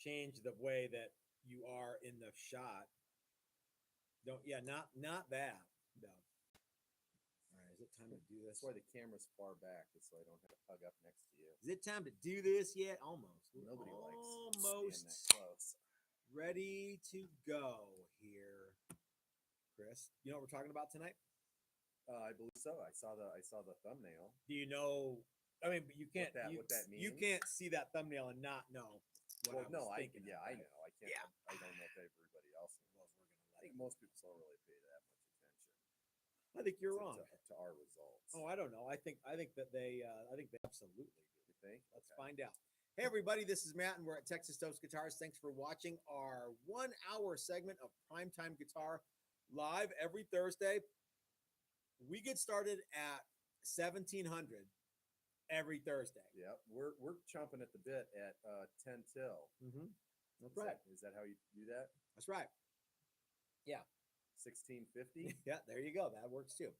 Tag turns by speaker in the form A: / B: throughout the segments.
A: change the way that you are in the shot. Not that. No. All right, is it time to do this?
B: That's why the camera's far back, is so I don't have to hug up next to you.
A: Is it time to do this yet? Almost.
B: Nobody likes being
A: Almost
B: that close.
A: ready to go here. Chris, you know what we're talking about tonight?
B: I believe so. I saw the thumbnail.
A: Do you know? I mean, you can't.
B: What that means?
A: You can't see that thumbnail and not know.
B: I know. I
A: right?
B: know. I can't.
A: Yeah.
B: I don't know if everybody else knows. I think most people don't really pay that much attention.
A: I think you're wrong.
B: To our results.
A: Oh, I don't know. I think that they absolutely do.
B: You think?
A: Let's find out. Hey everybody, this is Matt, and we're at Texas Toast Guitars. Thanks for watching our 1-hour segment of Primetime Guitar live every Thursday. We get started at 1700 every Thursday.
B: Yeah, we're chomping at the bit at 10 till.
A: Mm-hmm. That's right.
B: Is that how you do that?
A: That's right. Yeah.
B: 1650.
A: Yeah, there you go. That works too.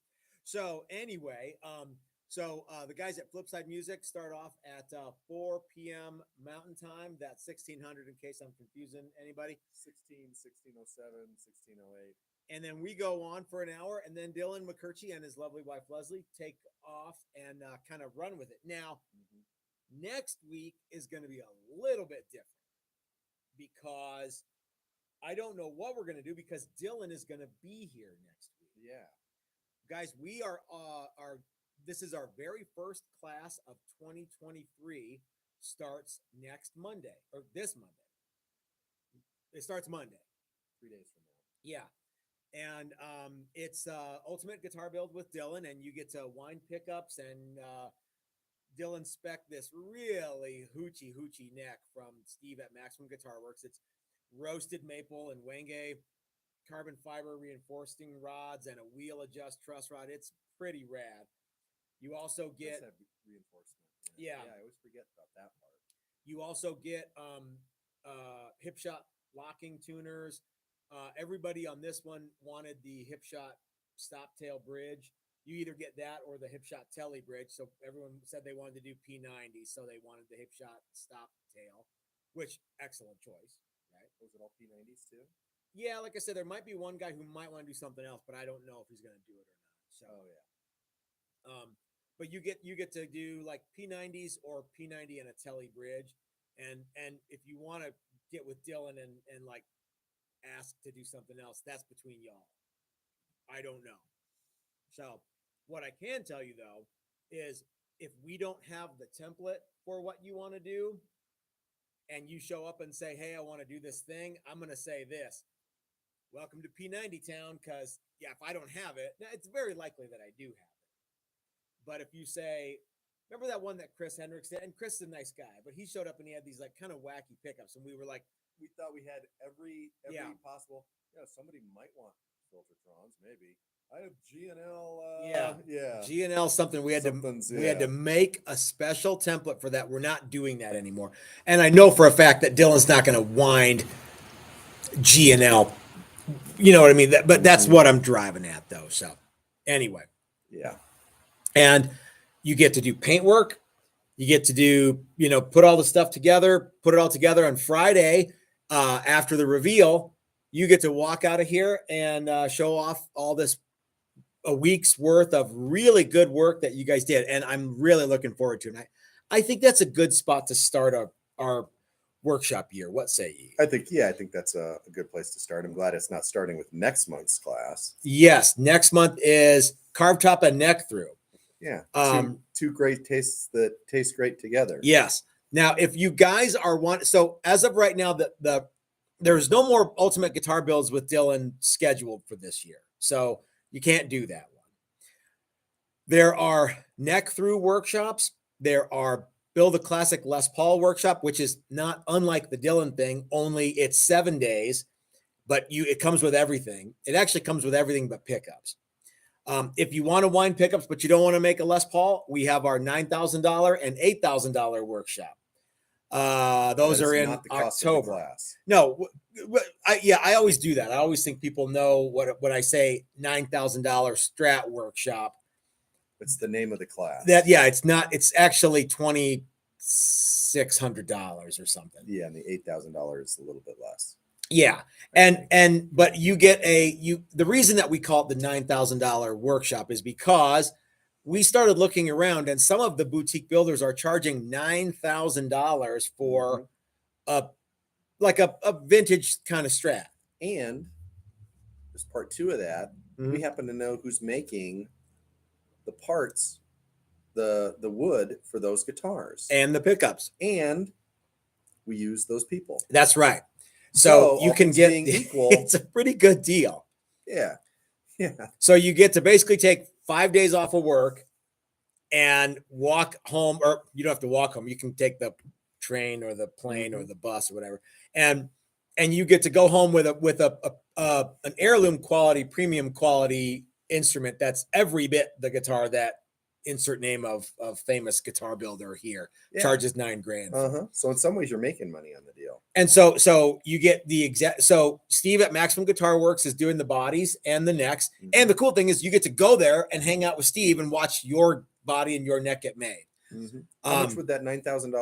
A: So anyway, the guys at Flipside Music start off at 4 p.m. Mountain Time. That's 1600 in case I'm confusing anybody.
B: 1607, 1608.
A: And then we go on for an hour, and then Dylan McCurchie and his lovely wife Leslie take off and kind of run with it. Now, next week is going to be a little bit different because I don't know what we're going to do because Dylan is going to be here next week.
B: Yeah.
A: Guys, we are this is our very first class of 2023 starts next Monday or this Monday. It starts Monday.
B: 3 days from now.
A: Yeah. And it's Ultimate Guitar Build with Dylan, and you get to wind pickups and Dylan spec this really hoochie neck from Steve at Maximum Guitar Works. It's roasted maple and Wenge carbon fiber reinforcing rods and a wheel adjust truss rod. It's pretty rad. You also get
B: reinforcement.
A: Yeah,
B: I always forget about that part.
A: You also get Hipshot locking tuners. Everybody on this one wanted the Hipshot stop tail bridge. You either get that or the Hipshot telly bridge. So everyone said they wanted to do P90, so they wanted the Hipshot stop tail, which excellent choice, right?
B: Was it all P90s too?
A: Yeah, like I said, there might be one guy who might want to do something else, but I don't know if he's going to do it or not. So, but you get to do like P90s or P90 and a telly bridge, and if you want to get with Dylan and like ask to do something else, that's between y'all. I don't know. So what I can tell you though is if we don't have the template for what you want to do and you show up and say, hey, I want to do this thing, I'm going to say this: welcome to P90 town. Because if I don't have it, now it's very likely that I do have it. But if you say, remember that one that Chris Hendricks did, and Chris is a nice guy, but he showed up and he had these like kind of wacky pickups, and we were like,
B: we thought we had every possible. Yeah, somebody might want Filtertrons, maybe. I have G&L.
A: G&L something. We had to make a special template for that. We're not doing that anymore. And I know for a fact that Dylan's not going to wind G&L. You know what I mean? But that's what I'm driving at, though. So anyway,
B: yeah.
A: And you get to do paint work. You get to do, put all the stuff together, put it all together on Friday. After the reveal, you get to walk out of here and show off all this a week's worth of really good work that you guys did. And I'm really looking forward to it. I think that's a good spot to start our workshop year. What say you?
B: I think that's a good place to start. I'm glad it's not starting with next month's class.
A: Yes. Next month is carved top and neck through.
B: Yeah. Two great tastes that taste great together.
A: Yes. Now, if you guys are so as of right now, there's no more Ultimate Guitar Builds with Dylan scheduled for this year. So you can't do that one. There are neck through workshops. There are Build a Classic Les Paul workshop, which is not unlike the Dylan thing, only it's 7 days, but it comes with everything. It actually comes with everything but pickups. If you want to wind pickups, but you don't want to make a Les Paul, we have our $9,000 and $8,000 workshop. Those are in October. No, I always do that. I always think people know when I say $9,000 Strat workshop.
B: It's the name of the class.
A: It's not. It's actually 20 $600 or something.
B: Yeah, and the $8,000 is a little bit less.
A: Yeah. But you get the reason that we call it the $9,000 workshop is because we started looking around and some of the boutique builders are charging $9,000 for a vintage kind of Strat.
B: And as part 2 of that, we happen to know who's making the parts, the wood for those guitars
A: and the pickups.
B: And we use those people.
A: That's right. So you can get
B: equal.
A: It's a pretty good deal.
B: Yeah. Yeah.
A: So you get to basically take 5 days off of work and walk home, or you don't have to walk home. You can take the train or the plane or the bus or whatever. And you get to go home with an heirloom quality, premium quality instrument that's every bit the guitar that insert name of famous guitar builder here charges $9,000.
B: So in some ways you're making money on the deal.
A: And so you get the exact, so Steve at Maximum Guitar Works is doing the bodies and the necks. And the cool thing is you get to go there and hang out with Steve and watch your body and your neck get made.
B: How much would that $9,000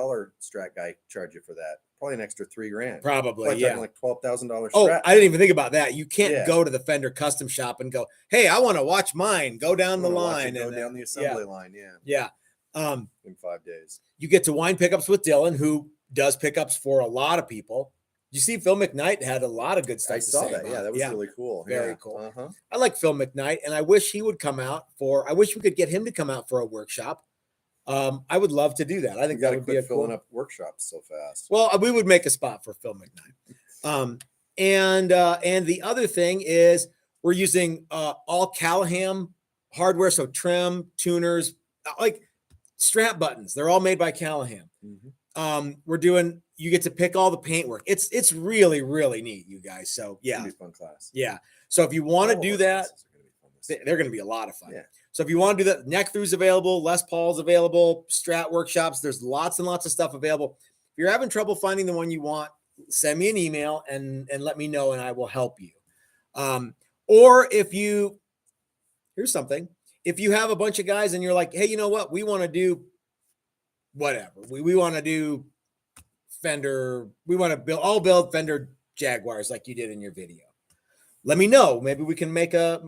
B: Strat guy charge you for that? Probably an extra $3,000.
A: Probably, yeah.
B: Like $12,000 Strat.
A: Oh, I didn't even think about that. You can't go to the Fender custom shop and go, hey, I want to watch mine. Go down the line.
B: Go down the assembly line,
A: Yeah.
B: In 5 days.
A: You get to wine pickups with Dylan, who does pickups for a lot of people. You see Phil McKnight had a lot of good stuff
B: I saw that. Yeah, that was really cool.
A: Very cool. I like Phil McKnight, and I wish he would come out I wish we could get him to come out for a workshop. I would love to do that. I think that would be
B: filling up workshops so fast.
A: Well, we would make a spot for Phil McKnight. And the other thing is we're using all Callahan hardware, so trim, tuners, like strap buttons. They're all made by Callahan. You get to pick all the paintwork. It's really, really neat, you guys. So yeah,
B: it's gonna be a fun class.
A: Yeah. So if you want to do that, they're going to be a lot of fun.
B: Yeah.
A: So if you want to do that, Neck Through's available, Les Paul's available, Strat workshops. There's lots and lots of stuff available. If you're having trouble finding the one you want, send me an email and let me know, and I will help you. Or here's something. If you have a bunch of guys and you're like, hey, you know what? We want to do whatever. We want to do Fender. We want to build Fender Jaguars like you did in your video. Let me know. Maybe we can make a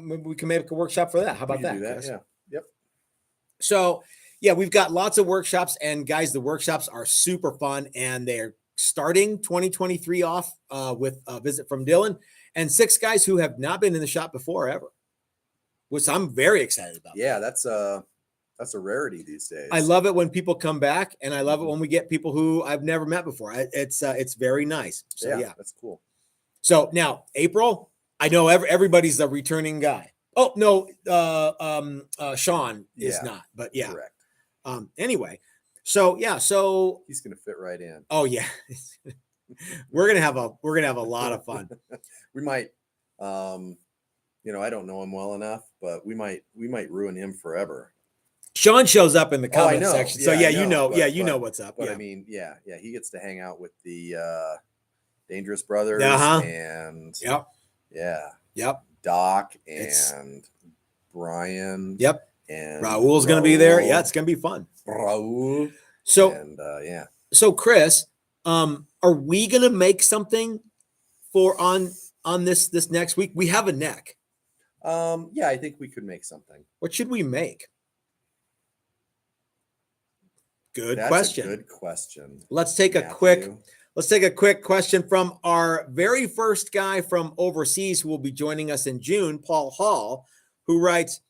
A: workshop for that. How about that?
B: Do that? Yeah. Yep.
A: So yeah, we've got lots of workshops, and guys, the workshops are super fun, and they're starting 2023 off with a visit from Dylan and 6 guys who have not been in the shop before ever, which I'm very excited about.
B: Yeah, that's a rarity these days.
A: I love it when people come back, and I love it when we get people who I've never met before. It's very nice. So yeah,
B: that's cool.
A: So now April, I know everybody's a returning guy. Oh no, Sean is not, but yeah.
B: Correct.
A: Anyway, so yeah, so
B: he's gonna fit right in.
A: Oh yeah, we're gonna have a lot of fun.
B: We might, I don't know him well enough, but we might ruin him forever.
A: Sean shows up in the comment section, so
B: you
A: know what's up.
B: But
A: yeah.
B: I mean, he gets to hang out with the Dangerous Brothers and Doc and Brian.
A: Yep.
B: And
A: Raul's going to be there. Yeah, it's going to be fun.
B: Raul.
A: So,
B: So
A: Chris, are we going to make something for on this next week? We have a neck.
B: Yeah, I think we could make something.
A: What should we make? Good
B: That's
A: question.
B: A good question.
A: Let's take a quick question from our very first guy from overseas who will be joining us in June, Paul Hall, who writes,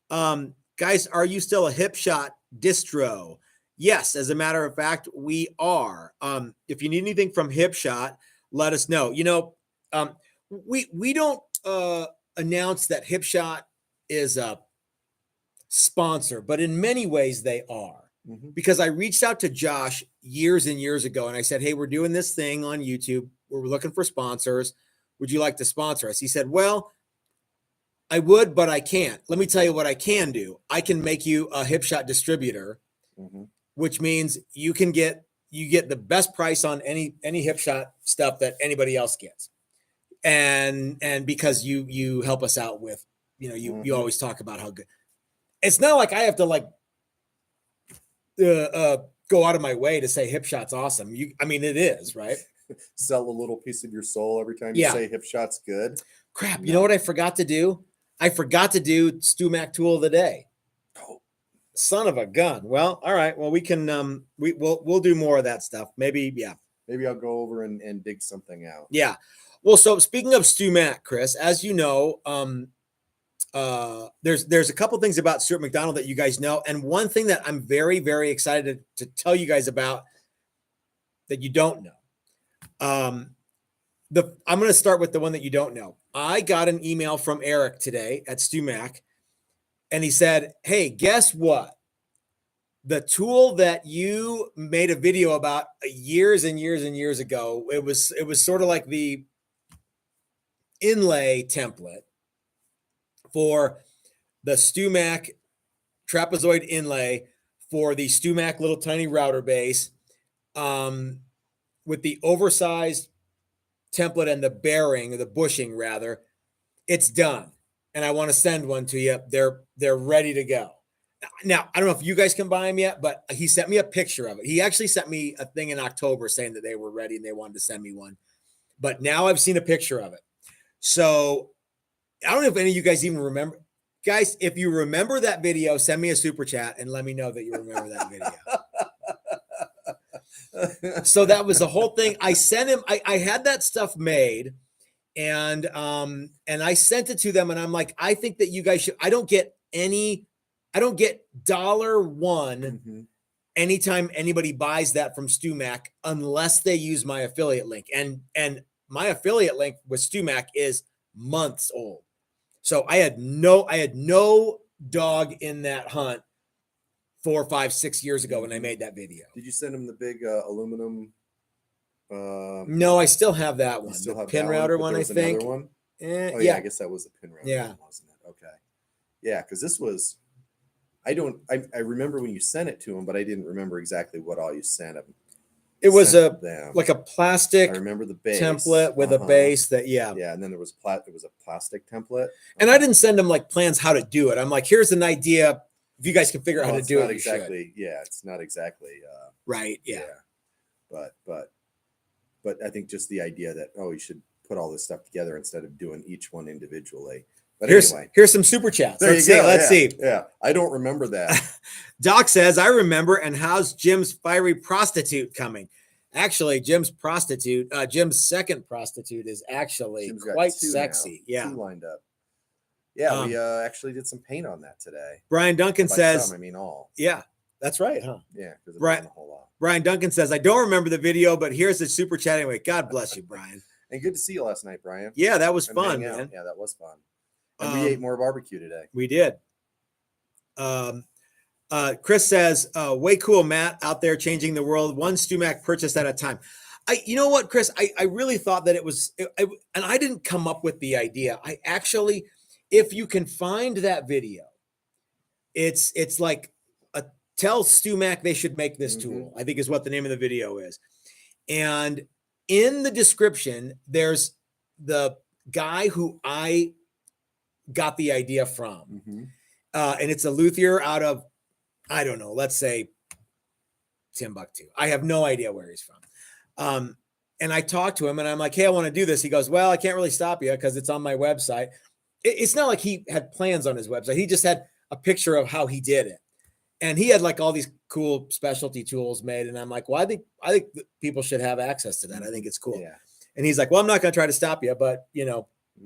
A: guys, are you still a Hipshot distro? Yes, as a matter of fact, we are. If you need anything from Hipshot, let us know. We don't announce that Hipshot is a sponsor, but in many ways they are. Because I reached out to Josh years and years ago and I said, hey, we're doing this thing on YouTube. We're looking for sponsors. Would you like to sponsor us? He said, well, I would, but I can't. Let me tell you what I can do. I can make you a Hipshot distributor, which means you get the best price on any Hipshot stuff that anybody else gets. And because you help us out with, you always talk about how good. It's not like I have to go out of my way to say Hipshot's awesome. I mean, it is, right?
B: Sell a little piece of your soul every time you
A: Yeah.
B: say Hipshot's good.
A: Crap. You know what I forgot to do? I forgot to do StuMac tool of the day.
B: Oh,
A: Son of a gun. Well, all right. Well, we can we'll do more of that stuff. Maybe, yeah.
B: maybe I'll go over and dig something out.
A: Yeah. Well, so speaking of StuMac, Chris, as you know, there's a couple things about Stuart McDonald that you guys know, and one thing that I'm very, very excited to tell you guys about that you don't know. I'm going to start with the one that you don't know. I got an email from Eric today at StuMac, and he said, "Hey, guess what? The tool that you made a video about years and years and years ago, it was sort of like the inlay template for the StuMac trapezoid inlay for the StuMac little tiny router base, with the oversized template and the bearing, or the bushing rather. It's done, and I want to send one to you. They're ready to go. Now, I don't know if you guys can buy them yet, but he sent me a picture of it. He actually sent me a thing in October saying that they were ready and they wanted to send me one. But now I've seen a picture of it. So I don't know if any of you guys even remember. Guys, if you remember that video, send me a super chat and let me know that you remember that video. So that was the whole thing. I sent him, I had that stuff made, and I sent it to them, and I'm like, I think that you guys should. I don't get $1
B: Mm-hmm.
A: anytime anybody buys that from StuMac unless they use my affiliate link. And my affiliate link with StuMac is months old. So I had no dog in that hunt 4, 5, 6 years ago when I made that video.
B: Did you send him the big aluminum?
A: No, I still have that one.
B: Still
A: The
B: have
A: pin
B: that
A: router
B: one,
A: one, I
B: but there was
A: think.
B: another one?
A: Oh,
B: yeah, I guess that was the pin router.
A: Yeah.
B: One, wasn't it? Okay. Yeah, because this was. I remember when you sent it to him, but I didn't remember exactly what all you sent him.
A: It was
B: them.
A: like a plastic
B: I remember the base
A: template with a base that, yeah,
B: and then there was a plastic template.
A: And I didn't send them like plans how to do it. I'm like, here's an idea. If you guys can figure out how to do it,
B: exactly. Yeah, it's not exactly
A: right. Yeah.
B: But I think just the idea that you should put all this stuff together instead of doing each one individually. But anyway,
A: here's some super chats.
B: Let's see.
A: Let's see.
B: Yeah, I don't remember that.
A: Doc says, I remember. And how's Jim's fiery prostitute coming? Actually, Jim's second prostitute is actually quite sexy.
B: Now.
A: Yeah.
B: 2 lined up. Yeah, we actually did some paint on that today.
A: Brian Duncan says,
B: some, I mean all.
A: Yeah, that's right, huh?
B: Yeah, because it
A: Brian,
B: wasn't a whole lot. Brian
A: Duncan says, I don't remember the video, but here's the super chat anyway. God bless you, Brian.
B: And good to see you last night, Brian.
A: Yeah, that was fun, man.
B: Yeah, that was fun. And we ate more barbecue today.
A: We did. Chris says, way cool, Matt, out there changing the world, one StuMac purchase at a time. You know what, Chris, I really thought that it was, and I didn't come up with the idea. I actually, if you can find that video, it's like tell StuMac they should make this tool, I think is what the name of the video is. And in the description, there's the guy who I got the idea from. And it's a luthier out of, I don't know, let's say Timbuktu. I have no idea where he's from. And I talked to him and I'm like, hey, I want to do this. He goes, well, I can't really stop you because it's on my website. It's not like he had plans on his website. He just had a picture of how he did it. And he had like all these cool specialty tools made. And I'm like, well, I think that people should have access to that. I think it's cool.
B: Yeah.
A: And he's like, well, I'm not going to try to stop you, but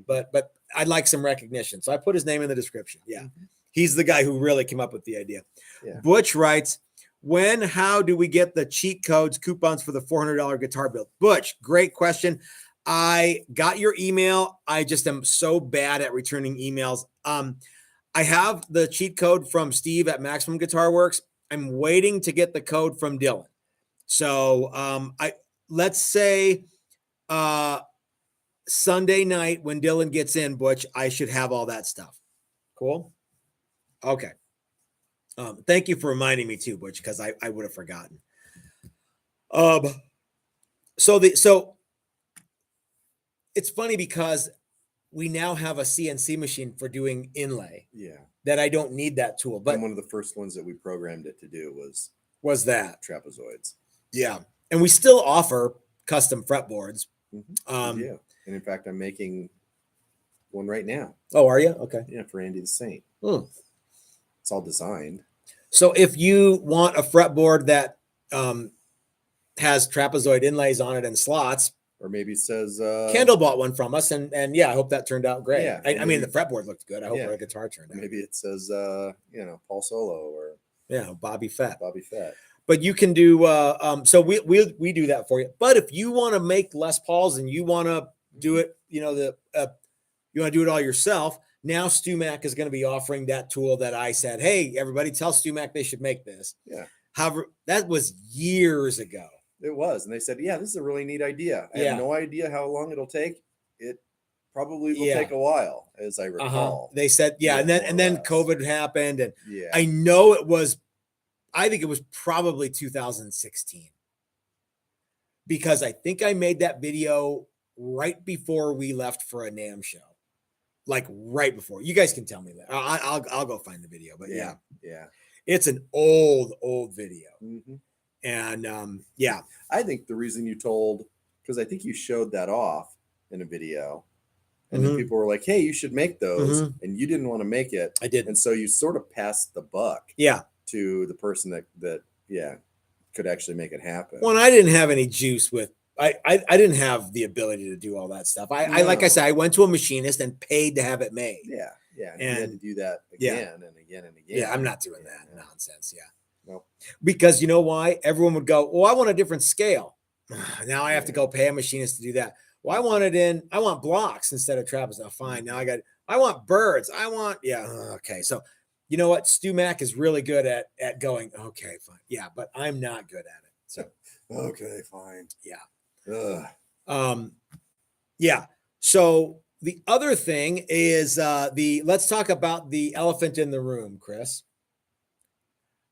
A: but I'd like some recognition. So I put his name in the description. Yeah. He's the guy who really came up with the idea. Yeah. Butch writes, how do we get the cheat codes, coupons for the $400 guitar build? Butch, great question. I got your email. I just am so bad at returning emails. I have the cheat code from Steve at Maximum Guitar Works. I'm waiting to get the code from Dylan. So let's say Sunday night when Dylan gets in, Butch, I should have all that stuff. Cool. Okay. Thank you for reminding me too, Butch, because I would have forgotten. So it's funny because we now have a CNC machine for doing inlay.
B: Yeah.
A: That I don't need that tool. But
B: one of the first ones that we programmed it to do was
A: was that.
B: trapezoids.
A: Yeah. And we still offer custom fretboards.
B: Yeah. And in fact, I'm making one right now.
A: Oh, are you? Okay.
B: Yeah, for Andy the Saint.
A: Hmm.
B: It's all designed.
A: So if you want a fretboard that has trapezoid inlays on it and slots,
B: Or maybe it says
A: Kendall bought one from us, and yeah, I hope that turned out great.
B: Yeah,
A: I mean, the fretboard looked good. I hope
B: yeah.
A: our guitar turned out.
B: maybe it says Paul Solo or
A: Bobby Fett.
B: Bobby Fett.
A: But you can do so we do that for you. But if you want to make Les Pauls and you want to do it, you want to do it all yourself. Now StuMac is going to be offering that tool that I said, hey, everybody, tell StuMac they should make this.
B: Yeah.
A: However, that was years ago.
B: It was, and they said, yeah, this is a really neat idea. I have no idea how long it'll take. It probably will take a while, as I recall.
A: They said, and then COVID happened, and I know I think it was probably 2016, because I think I made that video right before we left for a NAMM show, like right before. You guys can tell me that. I'll go find the video, but yeah, it's an old video. And
B: I think the reason you told, because I think you showed that off in a video, and then people were like, hey, you should make those, and you didn't want to make it.
A: I did.
B: And so you sort of passed the buck to the person that could actually make it happen.
A: Well, I didn't have any juice with, I didn't have the ability to do all that stuff. Like I said, I went to a machinist and paid to have it made.
B: And you had to do that again and again and again.
A: Yeah, I'm not doing that nonsense.
B: Nope.
A: Because you know why? Everyone would go, well, I want a different scale. Now I have to go pay a machinist to do that. Well, I want blocks instead of trapezoids. Now, fine. Now I want birds. Okay. So you know what? StuMac is really good at going, okay, fine. Yeah, but I'm not good at it. So
B: okay, fine.
A: So the other thing is let's talk about the elephant in the room, Chris.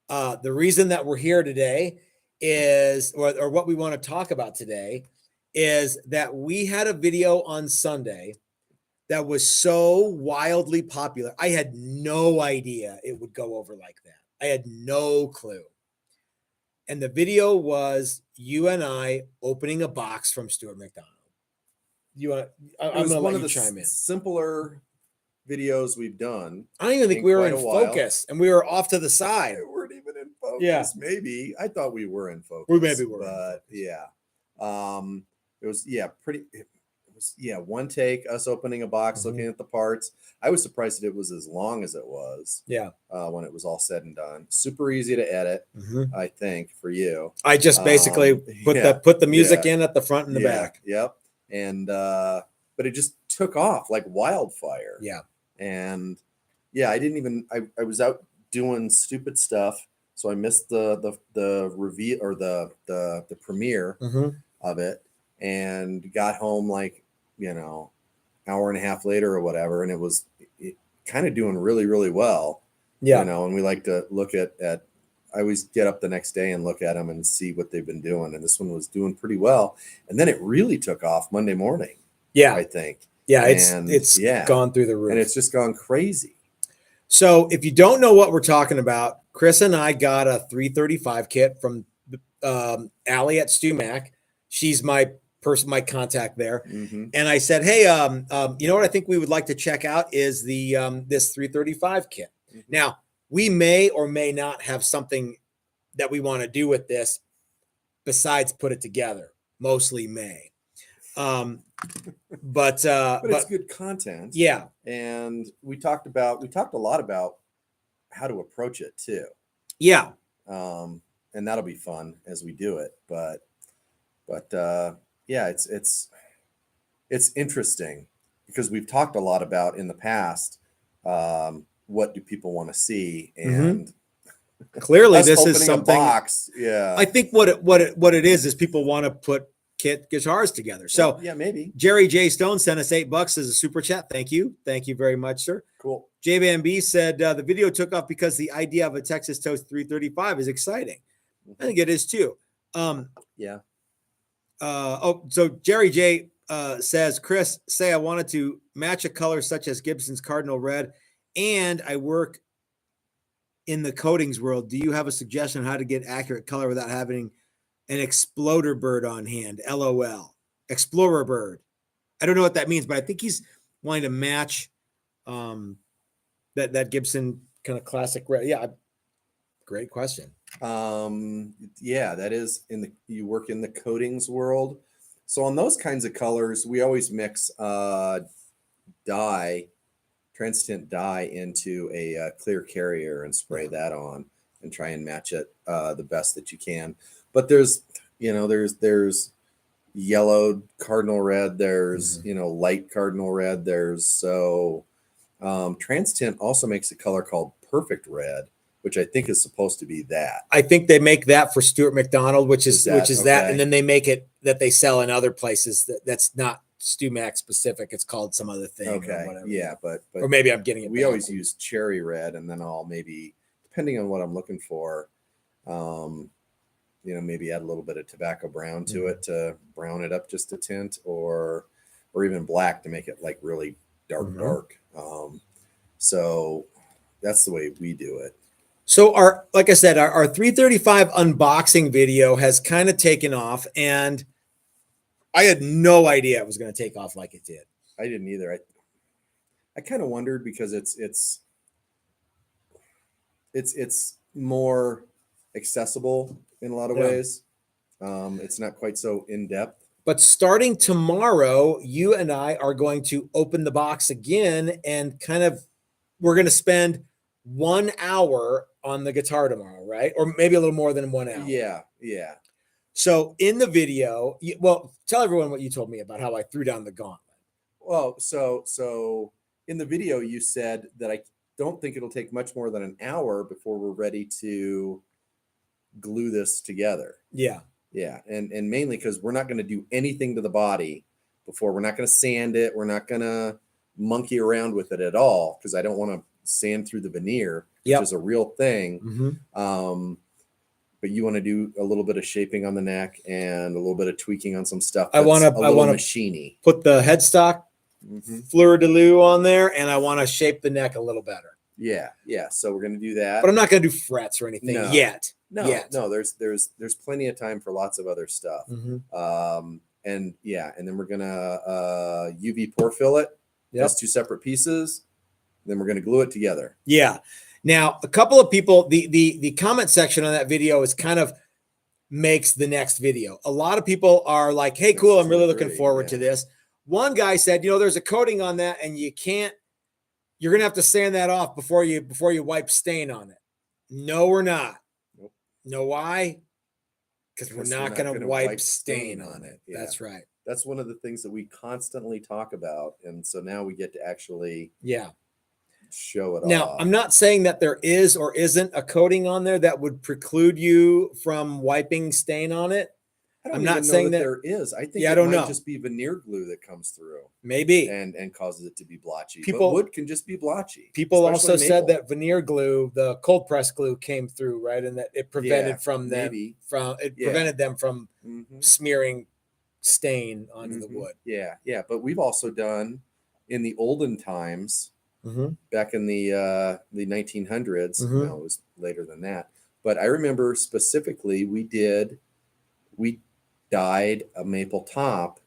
A: The reason that we're here today is, or what we want to talk about today, is that we had a video on Sunday that was so wildly popular. I had no idea it would go over like that. I had no clue. And the video was you and I opening a box from Stuart McDonald. I'm going to let you chime in.
B: Simpler videos we've done.
A: I don't even think we were in focus, and we were off to the side.
B: We weren't even in focus. Maybe I thought we were in focus.
A: We maybe were,
B: but it was pretty. It was one take, us opening a box, looking at the parts. I was surprised that it was as long as it was. When it was all said and done, super easy to edit. I think for you,
A: I just basically put the music in at the front and the back.
B: Yep. And but it just took off like wildfire. And I didn't even. I was out doing stupid stuff, so I missed the reveal or the premiere of it, and got home like hour and a half later or whatever, and it was kind of doing really, really well. And we like to look at. I always get up the next day and look at them and see what they've been doing, and this one was doing pretty well. And then it really took off Monday morning. I think. It's gone through the roof, and it's just gone crazy.
A: So if you don't know what we're talking about, Chris and I got a 335 kit from Allie at StuMac. She's my contact there. And I said, hey, you know what I think we would like to check out is the this 335 kit. Now, we may or may not have something that we want to do with this besides put it together. Mostly may. But
B: it's good content. And we talked a lot about how to approach it too. And that'll be fun as we do it. But it's interesting because we've talked a lot about in the past what do people want to see, and
A: clearly this is something.
B: Box,
A: I think what it is people want to put kit guitars together. So
B: maybe
A: Jerry J Stone sent us $8 as a super chat. Thank you very much, sir.
B: Cool.
A: J Van B said the video took off because the idea of a Texas Toast 335 is exciting. I think it is too. So Jerry J says, Chris, say I wanted to match a color such as Gibson's Cardinal Red, and I work in the coatings world, do you have a suggestion on how to get accurate color without having an exploder bird on hand? LOL. Explorer bird. I don't know what that means, but I think he's wanting to match that Gibson kind of classic red. Yeah, great question.
B: Yeah, that is you work in the coatings world. So on those kinds of colors, we always mix transient dye into a clear carrier and spray that on and try and match it the best that you can. But there's yellow cardinal red, there's light cardinal red, Transient also makes a color called perfect red, which I think is supposed to be that.
A: I think they make that for Stuart McDonald, which is
B: okay.
A: that, and then they make it that they sell in other places that's not StuMac specific. It's called some other thing.
B: Okay.
A: Or whatever.
B: Yeah, but
A: or maybe I'm getting it.
B: We always use cherry red, and then I'll maybe, depending on what I'm looking for, maybe add a little bit of tobacco brown to it to brown it up just a tint, or even black to make it like really dark. So that's the way we do it.
A: So like I said, our 335 unboxing video has kind of taken off, and I had no idea it was going to take off like it did.
B: I didn't either. I kind of wondered because it's more accessible in a lot of ways. It's not quite so in depth.
A: But starting tomorrow, you and I are going to open the box again, and we're going to spend 1 hour on the guitar tomorrow, right? Or maybe a little more than 1 hour.
B: Yeah.
A: So in the video, tell everyone what you told me about how I threw down the gauntlet.
B: Well, so in the video, you said that I don't think it'll take much more than an hour before we're ready to glue this together.
A: Yeah.
B: Yeah. And mainly because we're not going to do anything to the body before. We're not going to sand it. We're not going to monkey around with it at all, because I don't want to sand through the veneer, which is a real thing. But you want to do a little bit of shaping on the neck and a little bit of tweaking on some stuff.
A: I want to
B: machiny.
A: Put the headstock fleur-de-lis on there, and I want to shape the neck a little better.
B: Yeah. So we're going to do that.
A: But I'm not going to do frets or anything yet.
B: No. There's plenty of time for lots of other stuff. And then we're gonna UV pour fill it. That's 2 separate pieces. Then we're gonna glue it together. Yeah.
A: Now, a couple of people, the comment section on that video is kind of makes the next video. A lot of people are like, "Hey, cool! I'm really looking forward to this." One guy said, "There's a coating on that, and you're gonna have to sand that off before you wipe stain on it." No, we're not. Know why? Because we're not going to wipe stain on it. Yeah. That's right.
B: That's one of the things that we constantly talk about. And so now we get to actually show it
A: now,
B: off.
A: I'm not saying that there is or isn't a coating on there that would preclude you from wiping stain on it.
B: I'm not saying that there is. I think it might just be veneer glue that comes through.
A: Maybe.
B: And causes it to be blotchy. But wood can just be blotchy.
A: People also said that veneer glue, the cold press glue, came through, right? And that it prevented prevented them from smearing stain onto the wood.
B: Yeah. But we've also done in the olden times, back in the 1900s. No, it was later than that. But I remember specifically we dyed a maple top,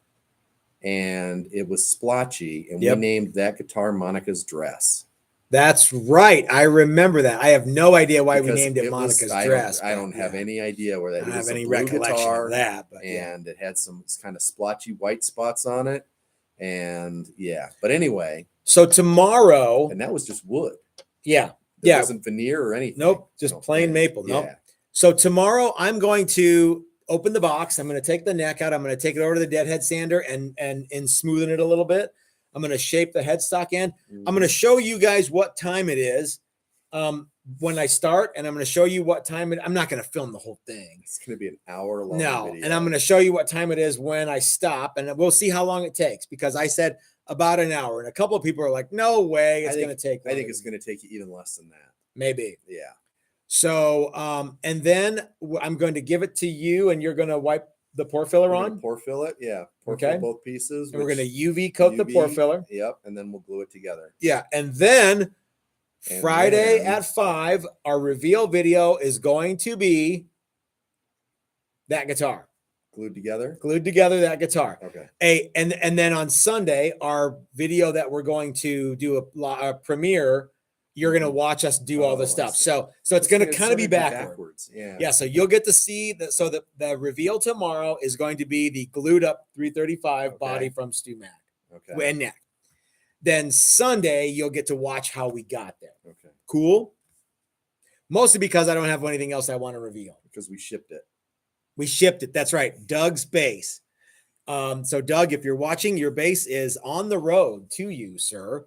B: and it was splotchy, and we named that guitar Monica's Dress.
A: That's right. I remember that. I have no idea why we named it Monica's Dress.
B: I don't have any idea where that.
A: I don't have any recollection of that. But
B: and it had some kind of splotchy white spots on it, and But anyway,
A: so tomorrow,
B: and that was just wood.
A: Yeah.
B: There wasn't veneer or anything.
A: Nope, just plain maple. Nope. So tomorrow I'm going to open the box. I'm going to take the neck out. I'm going to take it over to the deadhead sander and smoothing it a little bit. I'm going to shape the headstock end. I'm going to show you guys what time it is when I start, and I'm going to show you what time I'm not going to film the whole thing.
B: It's going to be an hour long video.
A: And I'm going to show you what time it is when I stop, and we'll see how long it takes, because I said about an hour, and a couple of people are like, "No way, it's going to take."
B: I think it's going to take you even less than that.
A: Maybe.
B: Yeah.
A: So, and then I'm going to give it to you, and you're going to wipe the pour filler on.
B: Pour fill it, pour fill both pieces.
A: And we're going to UV coat the pour filler.
B: Yep, and then we'll glue it together.
A: Yeah, and then Friday at 5, our reveal video is going to be that guitar.
B: Glued together,
A: that guitar.
B: Okay.
A: And then on Sunday, our video that we're going to do a premiere, you're going to watch us do all this stuff. So it's going to kind of be backwards. Yeah. So you'll get to see that. So the reveal tomorrow is going to be the glued up 335 body from StuMac.
B: Okay.
A: And neck. Then Sunday, you'll get to watch how we got there.
B: Okay.
A: Cool. Mostly because I don't have anything else I want to reveal.
B: Because we shipped it.
A: That's right. Doug's bass. So Doug, if you're watching, your bass is on the road to you, sir.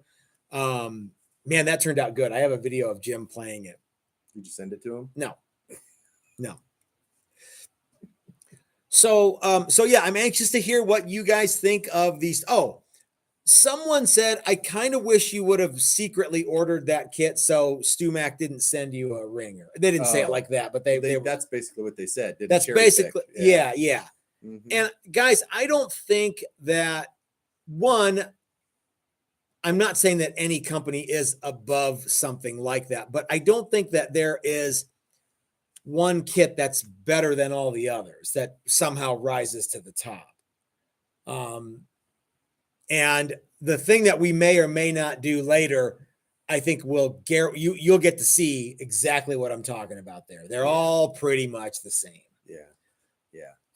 A: Man, that turned out good. I have a video of Jim playing it.
B: Did you send it to him?
A: No. So yeah, I'm anxious to hear what you guys think of these. Oh, someone said, I kind of wish you would have secretly ordered that kit so StuMac didn't send you a ringer. They didn't say it like that, but they
B: that's basically what they said.
A: That's basically, yeah.
B: Mm-hmm.
A: And guys, I don't think that I'm not saying that any company is above something like that, but I don't think that there is one kit that's better than all the others that somehow rises to the top. And the thing that we may or may not do later, I think you'll get to see exactly what I'm talking about there. They're all pretty much the same.
B: Yeah.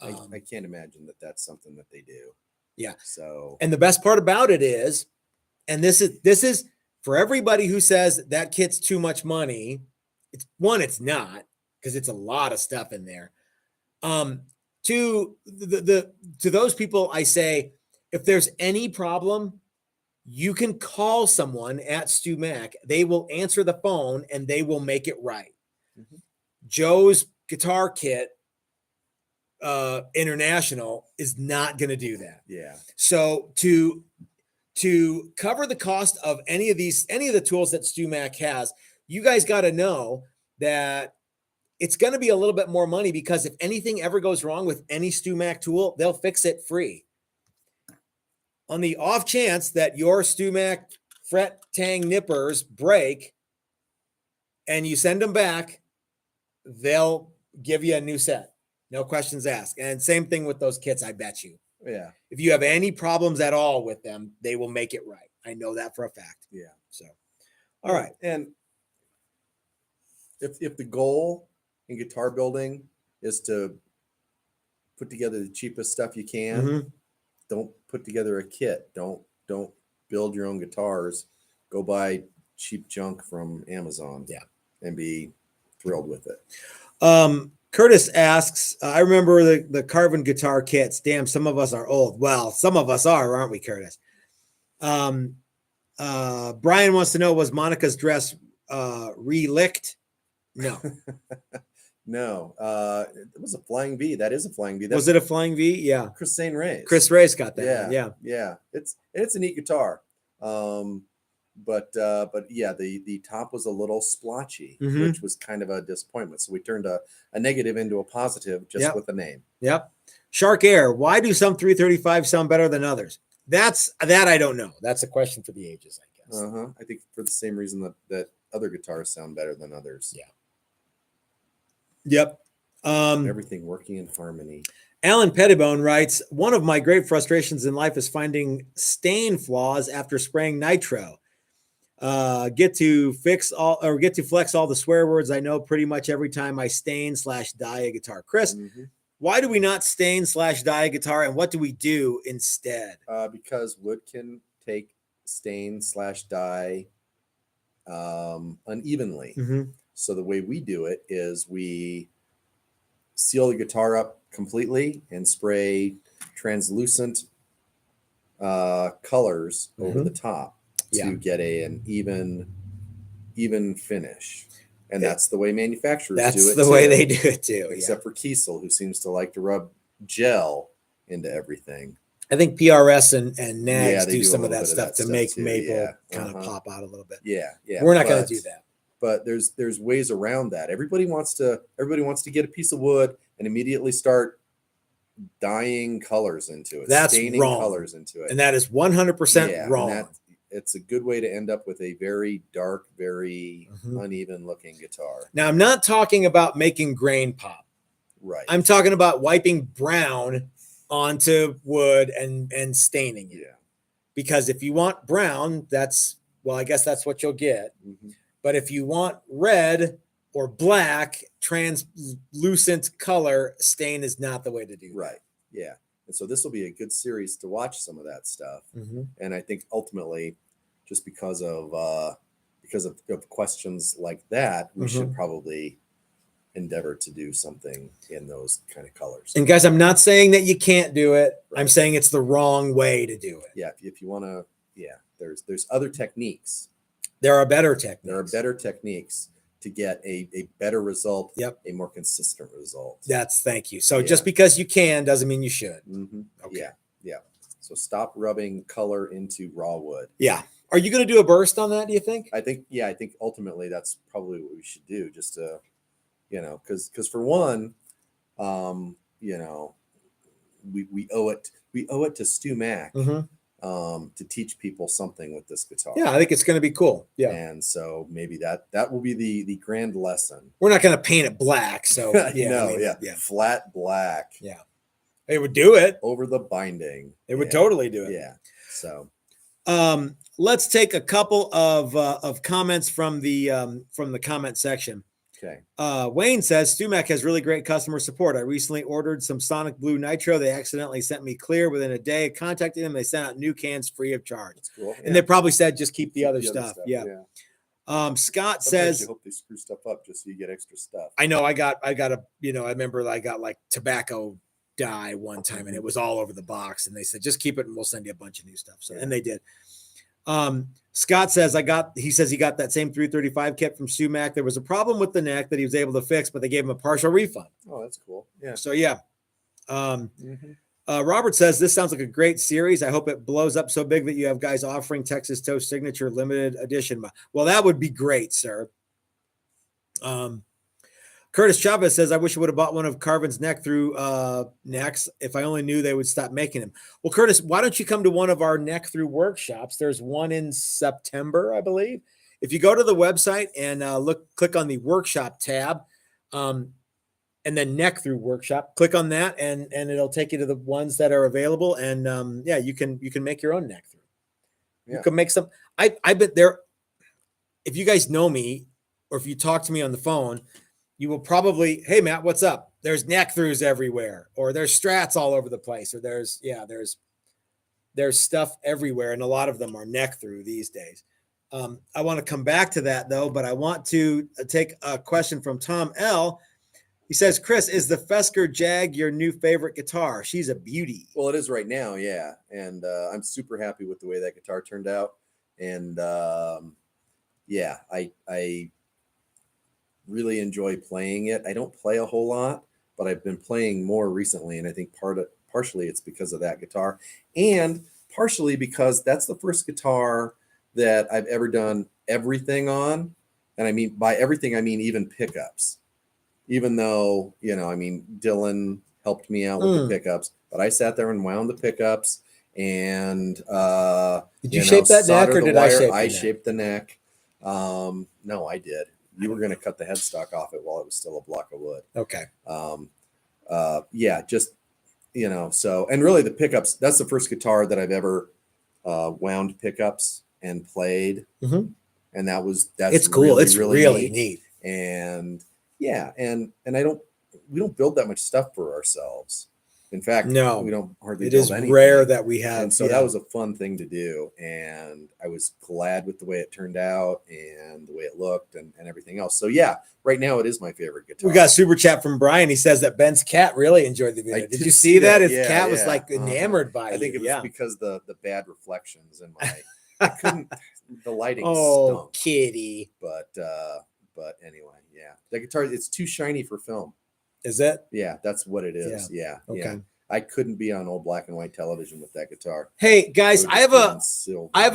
B: I can't imagine that that's something that they do.
A: Yeah.
B: So,
A: and the best part about it is, and this is for everybody who says that kit's too much money. It's not, because it's a lot of stuff in there. To those people, I say, if there's any problem, you can call someone at StuMac. They will answer the phone and they will make it right. Mm-hmm. Joe's Guitar Kit International is not going to do that.
B: Yeah.
A: So to cover the cost of any of the tools that StuMac has, you guys got to know that it's going to be a little bit more money, because if anything ever goes wrong with any StuMac tool, they'll fix it free. On the off chance that your StuMac fret tang nippers break and you send them back, they'll give you a new set. No questions asked. And same thing with those kits, I bet you.
B: Yeah.
A: If you have any problems at all with them, they will make it right. I know that for a fact.
B: Yeah.
A: So, all right.
B: And if the goal in guitar building is to put together the cheapest stuff you can,
A: mm-hmm.
B: Don't put together a kit. Don't build your own guitars. Go buy cheap junk from Amazon.
A: Yeah.
B: And be thrilled with it.
A: Curtis asks, I remember the Carvin guitar kits. Damn, some of us are old. Well, some of us are, aren't we, Curtis? Brian wants to know, was Monica's dress re-licked? No.
B: No. It was a Flying V. That is a Flying V.
A: Was it a Flying V? Yeah.
B: Chris Ray's.
A: Chris Ray's got that. Yeah.
B: Yeah. It's a neat guitar. But yeah, the top was a little splotchy,
A: mm-hmm.
B: which was kind of a disappointment. So we turned a negative into a positive just with the name.
A: Yep. Shark Air. Why do some 335 sound better than others? That I don't know. That's a question for the ages, I guess.
B: I think for the same reason that other guitars sound better than others.
A: Yeah. Yep.
B: Everything working in harmony.
A: Alan Pettibone writes, one of my great frustrations in life is finding stain flaws after spraying nitro. Get to flex all the swear words I know pretty much every time I stain/dye a guitar. Chris, mm-hmm. Why do we not stain/dye a guitar, and what do we do instead?
B: Because wood can take stain/dye unevenly.
A: Mm-hmm.
B: So the way we do it is we seal the guitar up completely and spray translucent colors mm-hmm. over the top to get an even finish. And that's the way manufacturers do it.
A: That's the way they do it too.
B: Except for Kiesel, who seems to like to rub gel into everything.
A: I think PRS and Nags do some of that stuff to
B: stuff
A: make
B: too.
A: maple kind of pop out a little bit.
B: Yeah.
A: We're not going to do that.
B: But there's ways around that. Everybody wants to get a piece of wood and immediately start dyeing colors into it.
A: That's
B: staining
A: wrong.
B: Colors into it.
A: And that is 100% wrong.
B: it's a good way to end up with a very dark, very uneven looking guitar.
A: Now, I'm not talking about making grain pop.
B: Right.
A: I'm talking about wiping brown onto wood and staining it.
B: Yeah.
A: Because if you want brown, I guess that's what you'll get. But if you want red or black, translucent color, stain is not the way to do that.
B: Right. Yeah. And so this will be a good series to watch some of that stuff. And I think ultimately, just because of questions like that, we should probably endeavor to do something in those kind of colors.
A: And guys, I'm not saying that you can't do it. Right. I'm saying it's the wrong way to do it.
B: Yeah. If you want to, there's other techniques.
A: There are better techniques.
B: There are better techniques to get a better result,
A: a
B: more consistent result.
A: Thank you. So just because you can doesn't mean you should.
B: Okay. Yeah. So stop rubbing color into raw wood.
A: Yeah. Are you going to do a burst on that, do you think?
B: I think ultimately that's probably what we should do, just to, because for one, we owe it to StuMac to teach people something with this guitar.
A: Yeah, I think it's going to be cool. Yeah.
B: And so maybe that will be the grand lesson.
A: We're not going to paint it black. So
B: flat black.
A: Yeah. It would do it
B: over the binding.
A: It would totally do it.
B: Yeah. So,
A: let's take a couple of comments from the comment section.
B: Okay.
A: Wayne says StuMac has really great customer support. I recently ordered some Sonic Blue Nitro. They accidentally sent me clear within a day. Contacted them. They sent out new cans free of charge.
B: That's cool.
A: And they probably said just keep the other stuff. Yeah. Scott says,
B: you hope they screw stuff up just so you get extra stuff.
A: I know. I got I remember I got like tobacco dye one time and it was all over the box. And they said just keep it and we'll send you a bunch of new stuff. So and they did. Scott says he got that same 335 kit from StuMac. There was a problem with the neck that he was able to fix, but they gave him a partial refund.
B: Oh, that's cool. Yeah.
A: So yeah. Robert says this sounds like a great series. I hope it blows up so big that you have guys offering Texas Toast Signature limited edition. Well, that would be great, sir. Curtis Chavez says, I wish I would have bought one of Carvin's neck through necks. If I only knew they would stop making them. Well, Curtis, why don't you come to one of our neck through workshops? There's one in September, I believe. If you go to the website and click on the workshop tab, and then neck through workshop, click on that and it'll take you to the ones that are available. And you can make your own neck through. Yeah. You can make some, I bet there, if you guys know me, or if you talk to me on the phone, you will probably, hey Matt, what's up? There's neck throughs everywhere, or there's strats all over the place, or there's stuff everywhere. And a lot of them are neck through these days. I want to come back to that though, but I want to take a question from Tom L. He says, Chris, is the Fesker Jag your new favorite guitar? She's a beauty.
B: Well, it is right now. Yeah. And I'm super happy with the way that guitar turned out. And I really enjoy playing it. I don't play a whole lot, but I've been playing more recently. And I think partially it's because of that guitar, and partially because that's the first guitar that I've ever done everything on. And I mean, by everything, I mean, even pickups, even though, Dylan helped me out with the pickups, but I sat there and wound the pickups and,
A: did you shape that neck or did I
B: shaped the neck? No, I did. You were going to cut the headstock off it while it was still a block of wood.
A: Okay.
B: So, and really the pickups, that's the first guitar that I've ever wound pickups and played.
A: Mm-hmm.
B: And
A: it's cool.
B: Really,
A: it's really neat.
B: And we don't build that much stuff for ourselves. In fact,
A: no,
B: we don't hardly.
A: It is
B: anything.
A: Rare that we have.
B: And so that was a fun thing to do. And I was glad with the way it turned out and the way it looked and everything else. So yeah, right now it is my favorite guitar.
A: We got a super chat from Brian. He says that Ben's cat really enjoyed the video. Did you see that? His cat was like enamored by it.
B: I think it was because the bad reflections in my, I couldn't, the lighting stunk.
A: Kitty.
B: But anyway, yeah. The guitar, it's too shiny for film.
A: Is it?
B: Yeah, that's what it is. Yeah.
A: Okay.
B: Yeah. I couldn't be on old black and white television with that guitar.
A: Hey guys, I have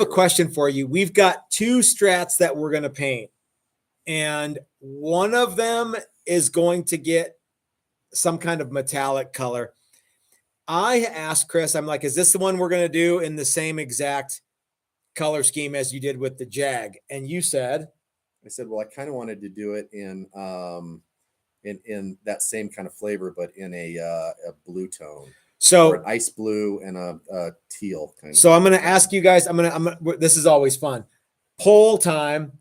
A: a question for you. We've got 2 strats that we're going to paint, and one of them is going to get some kind of metallic color. I asked Chris, I'm like, is this the one we're going to do in the same exact color scheme as you did with the Jag. And you said,
B: I said, well, I kind of wanted to do it in that same kind of flavor, but in a blue tone.
A: So
B: or an ice blue and a teal kind of.
A: So I'm going to ask you guys, this is always fun. Poll time.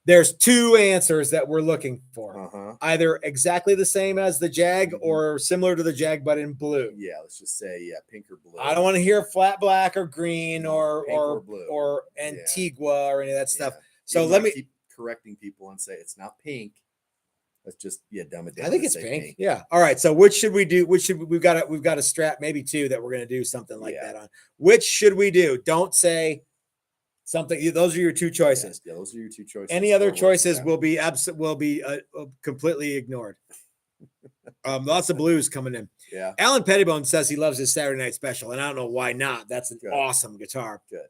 A: There's 2 answers that we're looking for. Either exactly the same as the Jag or similar to the Jag, but in blue.
B: Yeah, let's just say pink or blue.
A: I don't want to hear flat black or green or
B: blue
A: or Antigua or any of that stuff. So
B: let me keep correcting people and say it's not pink. Let's just dumb it down.
A: I think it's pink. Yeah. All right. So which should we do? We've got a strap, maybe 2 that we're going to do something like that on. Which should we do? Don't say something. Those are your 2 choices.
B: Yeah, those are your 2 choices.
A: Any other choices will be completely ignored. Lots of blues coming in.
B: Yeah.
A: Alan Pettibone says he loves his Saturday Night Special, and I don't know why not. That's an awesome guitar.
B: Good.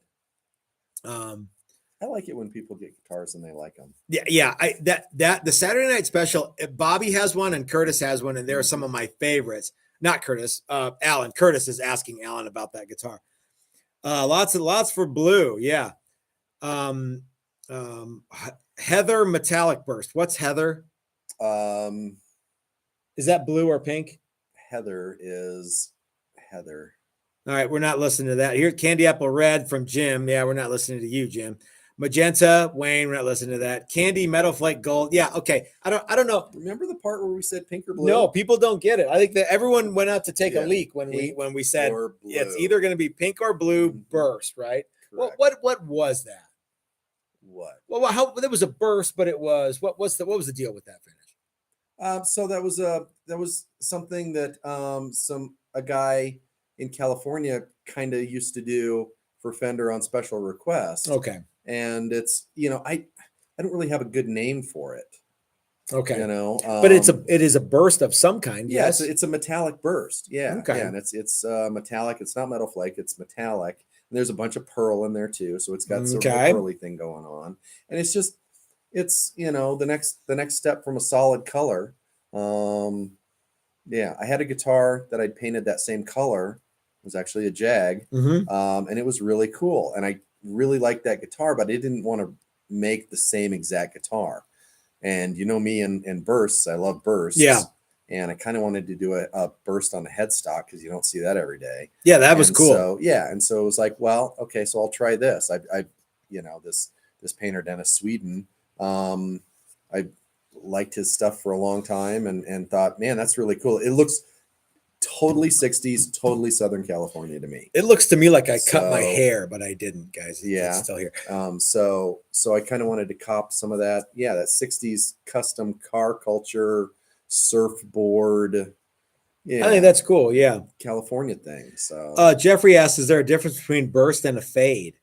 B: I like it when people get guitars and they like them.
A: Yeah. The Saturday Night Special, Bobby has one and Curtis has one, and they're some of my favorites. Not Curtis, Alan. Curtis is asking Alan about that guitar. Lots for blue. Yeah. Heather Metallic Burst. What's Heather? Is that blue or pink?
B: Heather is Heather.
A: All right, we're not listening to that. Here, Candy Apple Red from Jim. Yeah, we're not listening to you, Jim. Magenta, Wayne, we're not listening to that. Candy Metal Flake Gold. Yeah, okay. I don't know.
B: Remember the part where we said pink or blue?
A: No, people don't get it. I think that everyone went out to take a leak when we said it's either going to be pink or blue burst, right? What was that?
B: What?
A: Well, there was a burst, but it was what was the deal with that finish?
B: So that was something that a guy in California kind of used to do for Fender on special request.
A: Okay.
B: And it's, I don't really have a good name for it.
A: Okay.
B: But
A: it is a burst of some kind.
B: Yeah,
A: Yes.
B: it's a metallic burst. Yeah.
A: Okay.
B: Yeah, and it's metallic. It's not metal flake. It's metallic. And there's a bunch of pearl in there too. So it's got sort of a pearly thing going on. And it's the next step from a solid color. Yeah, I had a guitar that I'd painted that same color. It was actually a Jag. And it was really cool. And I really liked that guitar, but I didn't want to make the same exact guitar. And me and bursts, I love bursts.
A: Yeah.
B: And I kind of wanted to do a burst on the headstock because you don't see that every day.
A: Yeah, that was cool.
B: So and so it was like, well, okay, so I'll try this. I this painter Dennis Sweden, I liked his stuff for a long time and thought, man, that's really cool. It looks totally 60s, totally Southern California to me.
A: It looks to me like I cut my hair, but I didn't, guys. It's still here.
B: So I kind of wanted to cop some of that. Yeah, that 60s custom car culture, surfboard. Yeah,
A: I think that's cool. Yeah,
B: California thing. So
A: Jeffrey asks, is there a difference between burst and a fade?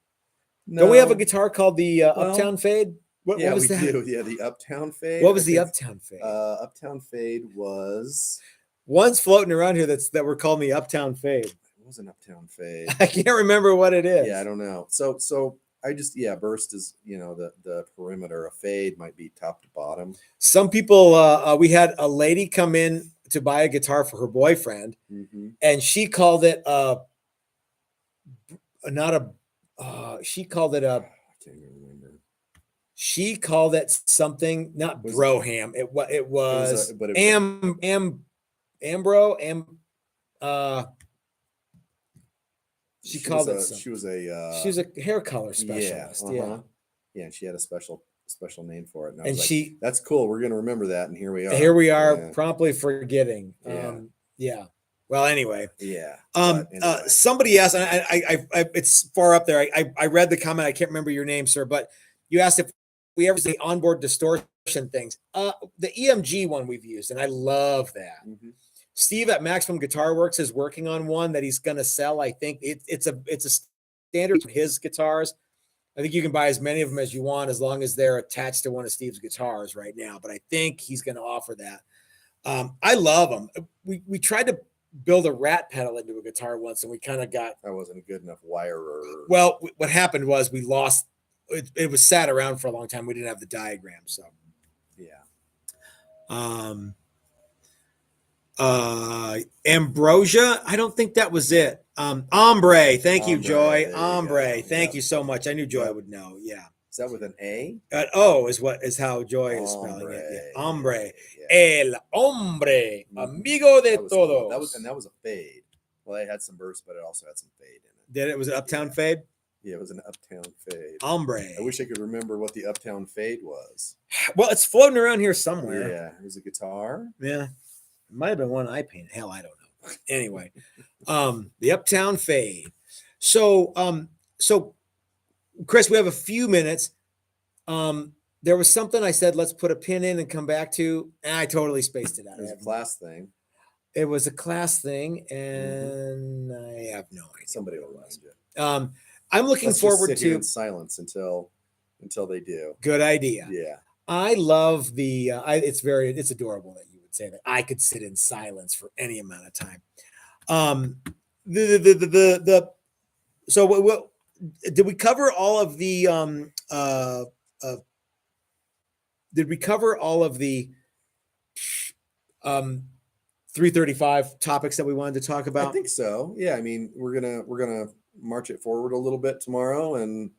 A: No. Don't we have a guitar called the Uptown Fade? What was that?
B: Do. Yeah, the Uptown Fade.
A: What was the Uptown Fade?
B: Uptown Fade was
A: one's floating around here that we're calling the Uptown Fade.
B: It was an Uptown Fade.
A: I can't remember what it is.
B: Yeah, I don't know. So I just burst is the perimeter. A fade might be top to bottom.
A: Some people we had a lady come in to buy a guitar for her boyfriend, and she called it she called it a.
B: I can't even remember.
A: She called it something, not Broham. It was Ambro. She called it.
B: She was a
A: hair color specialist.
B: Yeah. And she had a special name for it.
A: And
B: that's cool. We're gonna remember that. And here we are.
A: Here we are, promptly forgetting. Yeah. Well, anyway.
B: Yeah.
A: Somebody asked, and I it's far up there. I read the comment. I can't remember your name, sir, but you asked if we ever see onboard distortion things. The EMG one we've used, and I love that. Steve at Maximum Guitar Works is working on one that he's going to sell. I think it's a standard for his guitars. I think you can buy as many of them as you want as long as they're attached to one of Steve's guitars right now. But I think he's going to offer that. I love them. We tried to build a rat pedal into a guitar once, and we kind of got
B: that wasn't a good enough wire.
A: Well, what happened was we lost. It was sat around for a long time. We didn't have the diagram, so Ambrosia. I don't think that was it. Ombre. Thank you,
B: Ombre,
A: Joy.
B: there you
A: Ombre.
B: go.
A: Thank
B: Yep.
A: you so much. I knew Joy
B: Yep.
A: would know. Yeah.
B: Is that with an A?
A: O is how Joy is spelling it. Yeah. Ombre.
B: Yeah.
A: El hombre.
B: Mhm.
A: Amigo de
B: That was cool.
A: todos.
B: That was a fade. Well, it had some burst, but it also had some fade in it.
A: Did it? Was it Uptown Fade?
B: Yeah, it was an Uptown Fade.
A: Ombre.
B: I wish I could remember what the Uptown Fade was.
A: Well, it's floating around here somewhere.
B: Yeah, it was a guitar.
A: Yeah. It might have been one I painted. Hell, I don't know. Anyway, the Uptown Fade. So Chris, we have a few minutes. There was something I said, let's put a pin in and come back to. And I totally spaced it out.
B: It was a class thing.
A: It was a class thing, and I have no idea.
B: Somebody will ask you.
A: I'm looking forward
B: sit here
A: to
B: in silence until they do.
A: Good idea.
B: Yeah.
A: I love the. It's adorable that you would say that. I could sit in silence for any amount of time. So what did we cover all of the did we cover all of the 335 topics that we wanted to talk about?
B: I think so. Yeah, I mean, we're gonna march it forward a little bit tomorrow and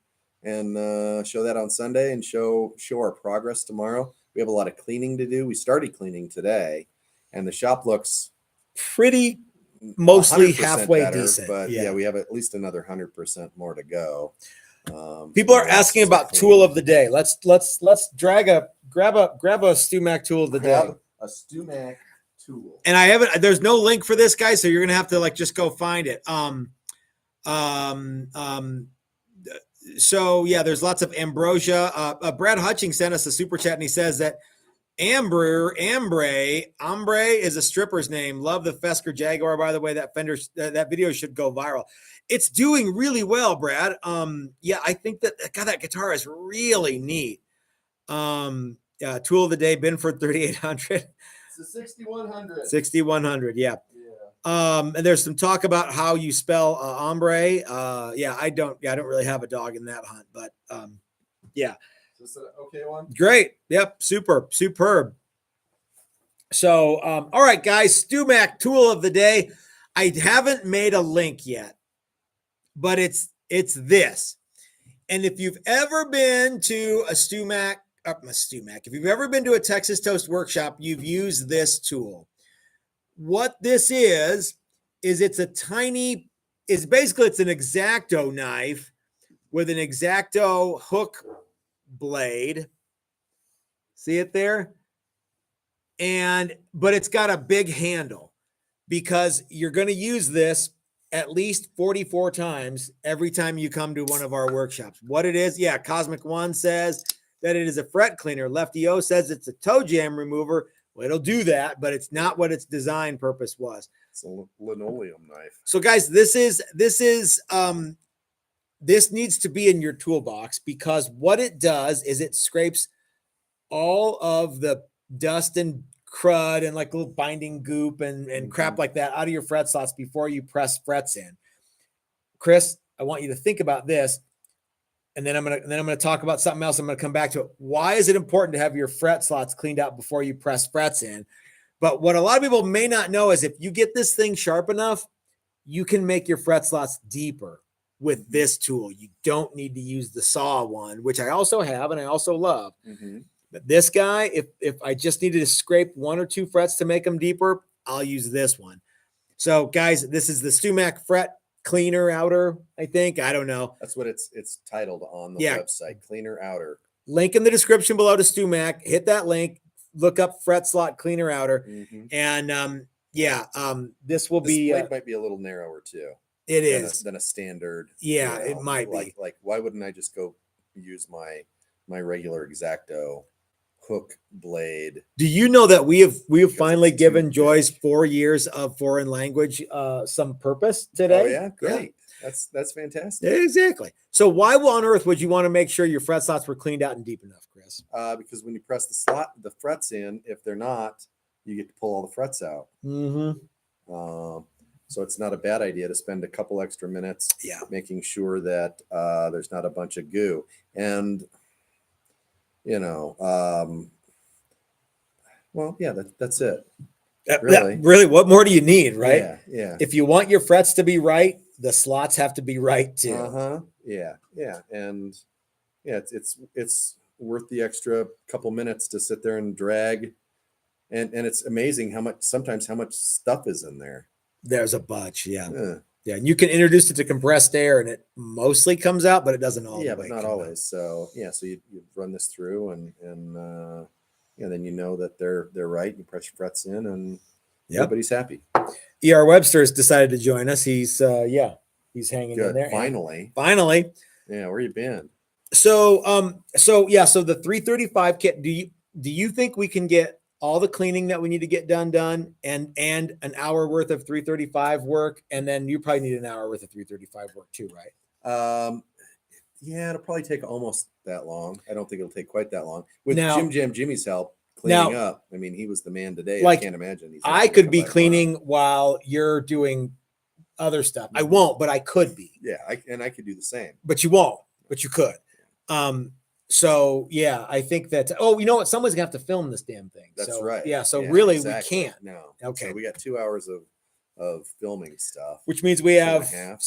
B: show that on Sunday and show our progress tomorrow. We have a lot of cleaning to do. We started cleaning today, and the shop looks
A: pretty mostly
B: 100%
A: better,
B: decent.
A: decent.
B: But yeah, we have at least another 100% more to go.
A: People are asking about tool of the day. Let's grab a StuMac tool of the day.
B: A StuMac tool.
A: And there's no link for this, guy, so you're gonna have to just go find it. So yeah, there's lots of ambrosia. Brad Hutchings sent us a super chat, and he says that Ambre is a stripper's name. Love the Fesker Jaguar, by the way. That that video should go viral. It's doing really well, Brad. Yeah, I think that guitar is really neat. Tool of the day, Binford 3800.
B: It's a 6100.
A: 6100, yeah. And there's some talk about how you spell ombre. Yeah, I don't really have a dog in that hunt, but yeah.
B: Is this an okay one?
A: Great. Yep. Superb. So, all right, guys, StuMac tool of the day. I haven't made a link yet, but it's this. And if you've ever been to a StuMac, if you've ever been to a Texas Toast workshop, you've used this tool. What this is it's a tiny, it's an X-Acto knife with an X-Acto hook blade. See it there? But it's got a big handle because you're going to use this at least 44 times every time you come to one of our workshops. What it is, yeah, Cosmic One says that it is a fret cleaner. Lefty O says it's a toe jam remover. Well, it'll do that, but it's not what its design purpose was.
B: It's a linoleum knife.
A: So guys, this needs to be in your toolbox because what it does is it scrapes all of the dust and crud and little binding goop and crap like that out of your fret slots before you press frets in. Chris, I want you to think about this. And then I'm gonna talk about something else. I'm gonna come back to it. Why is it important to have your fret slots cleaned out before you press frets in? But what a lot of people may not know is if you get this thing sharp enough, you can make your fret slots deeper with this tool. You don't need to use the saw one, which I also have and I also love.
B: Mm-hmm.
A: But this guy, if I just needed to scrape 1 or 2 frets to make them deeper, I'll use this one. So guys, this is the StuMac fret cleaner outer, I think. I don't know.
B: That's what it's titled on the website, cleaner outer.
A: Link in the description below to StuMac. Hit that link, look up fret slot cleaner outer.
B: Mm-hmm.
A: And this will be
B: blade might be a little narrower too.
A: It is
B: than a standard.
A: Yeah, it might be.
B: Like why wouldn't I just go use my regular X-Acto hook blade?
A: Do you know that we have finally given Joy's 4 years of foreign language some purpose today?
B: Oh yeah, great. Yeah. That's fantastic.
A: Exactly. So why on earth would you want to make sure your fret slots were cleaned out and deep enough, Chris?
B: Because when you press the frets in, if they're not, you get to pull all the frets out.
A: Mm-hmm.
B: So it's not a bad idea to spend a couple extra minutes making sure that there's not a bunch of goo. And that's it.
A: Really, what more do you need, right?
B: Yeah.
A: If you want your frets to be right, the slots have to be right too.
B: Yeah. And yeah, it's worth the extra couple minutes to sit there and drag. And it's amazing how much stuff is in there.
A: There's a bunch. Yeah. Yeah, and you can introduce it to compressed air, and it mostly comes out, but it doesn't always.
B: Yeah, but not always. Out. So yeah, so you run this through, and then you know that they're right. You press your frets in, and everybody's happy. E.R.
A: Webster has decided to join us. He's he's hanging in there.
B: Finally. Yeah, where you been?
A: So the 335 kit. Do you think we can get all the cleaning that we need to get done and an hour worth of 335 work, and then you probably need an hour worth of 335 work too, right?
B: Yeah, it'll probably take almost that long. I don't think it'll take quite that long with Jam Jimmy's help cleaning up. I mean, he was the man today. I can't imagine.
A: I could be cleaning while you're doing other stuff. I won't, but I could be.
B: Yeah, I could do the same.
A: But you won't. But you could. So yeah, I think that. Oh, you know what? Someone's gonna have to film this damn thing.
B: That's right.
A: Yeah. So really, we can't.
B: No.
A: Okay.
B: So we got 2 hours of filming stuff,
A: which means we have 5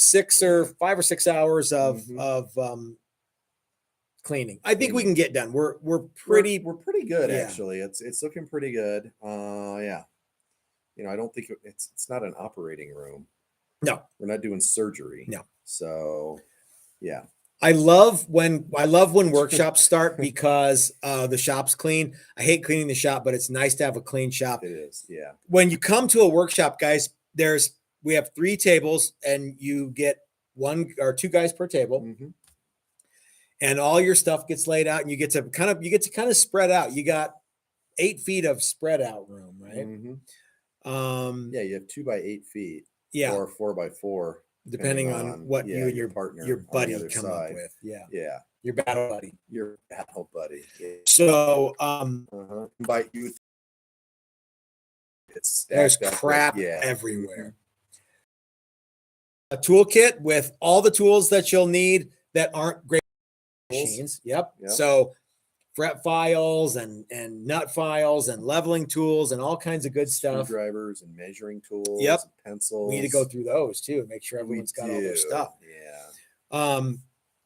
A: or 6 hours of cleaning. I think we can get done. We're pretty
B: good actually. It's looking pretty good. Yeah. You know, I don't think it's not an operating room.
A: No,
B: we're not doing surgery.
A: No.
B: So yeah.
A: I love when workshops start because the shop's clean. I hate cleaning the shop, but it's nice to have a clean shop.
B: It is, yeah.
A: When you come to a workshop, guys, we have 3 tables, and you get 1 or 2 guys per table, and all your stuff gets laid out, and you get to kind of spread out. You got 8 feet of spread out room, right?
B: Yeah, you have 2 by 8 feet, or 4 by 4.
A: Depending on what you and your buddy come up with. Yeah. Your battle buddy.
B: Yeah.
A: So
B: invite you.
A: There's crap everywhere. A toolkit with all the tools that you'll need that aren't great machines. Yep. So fret files and nut files and leveling tools and all kinds of good stuff.
B: Screwdrivers and measuring tools.
A: Yep.
B: And pencils.
A: We need to go through those too. Make sure everyone's got all their stuff.
B: Yeah.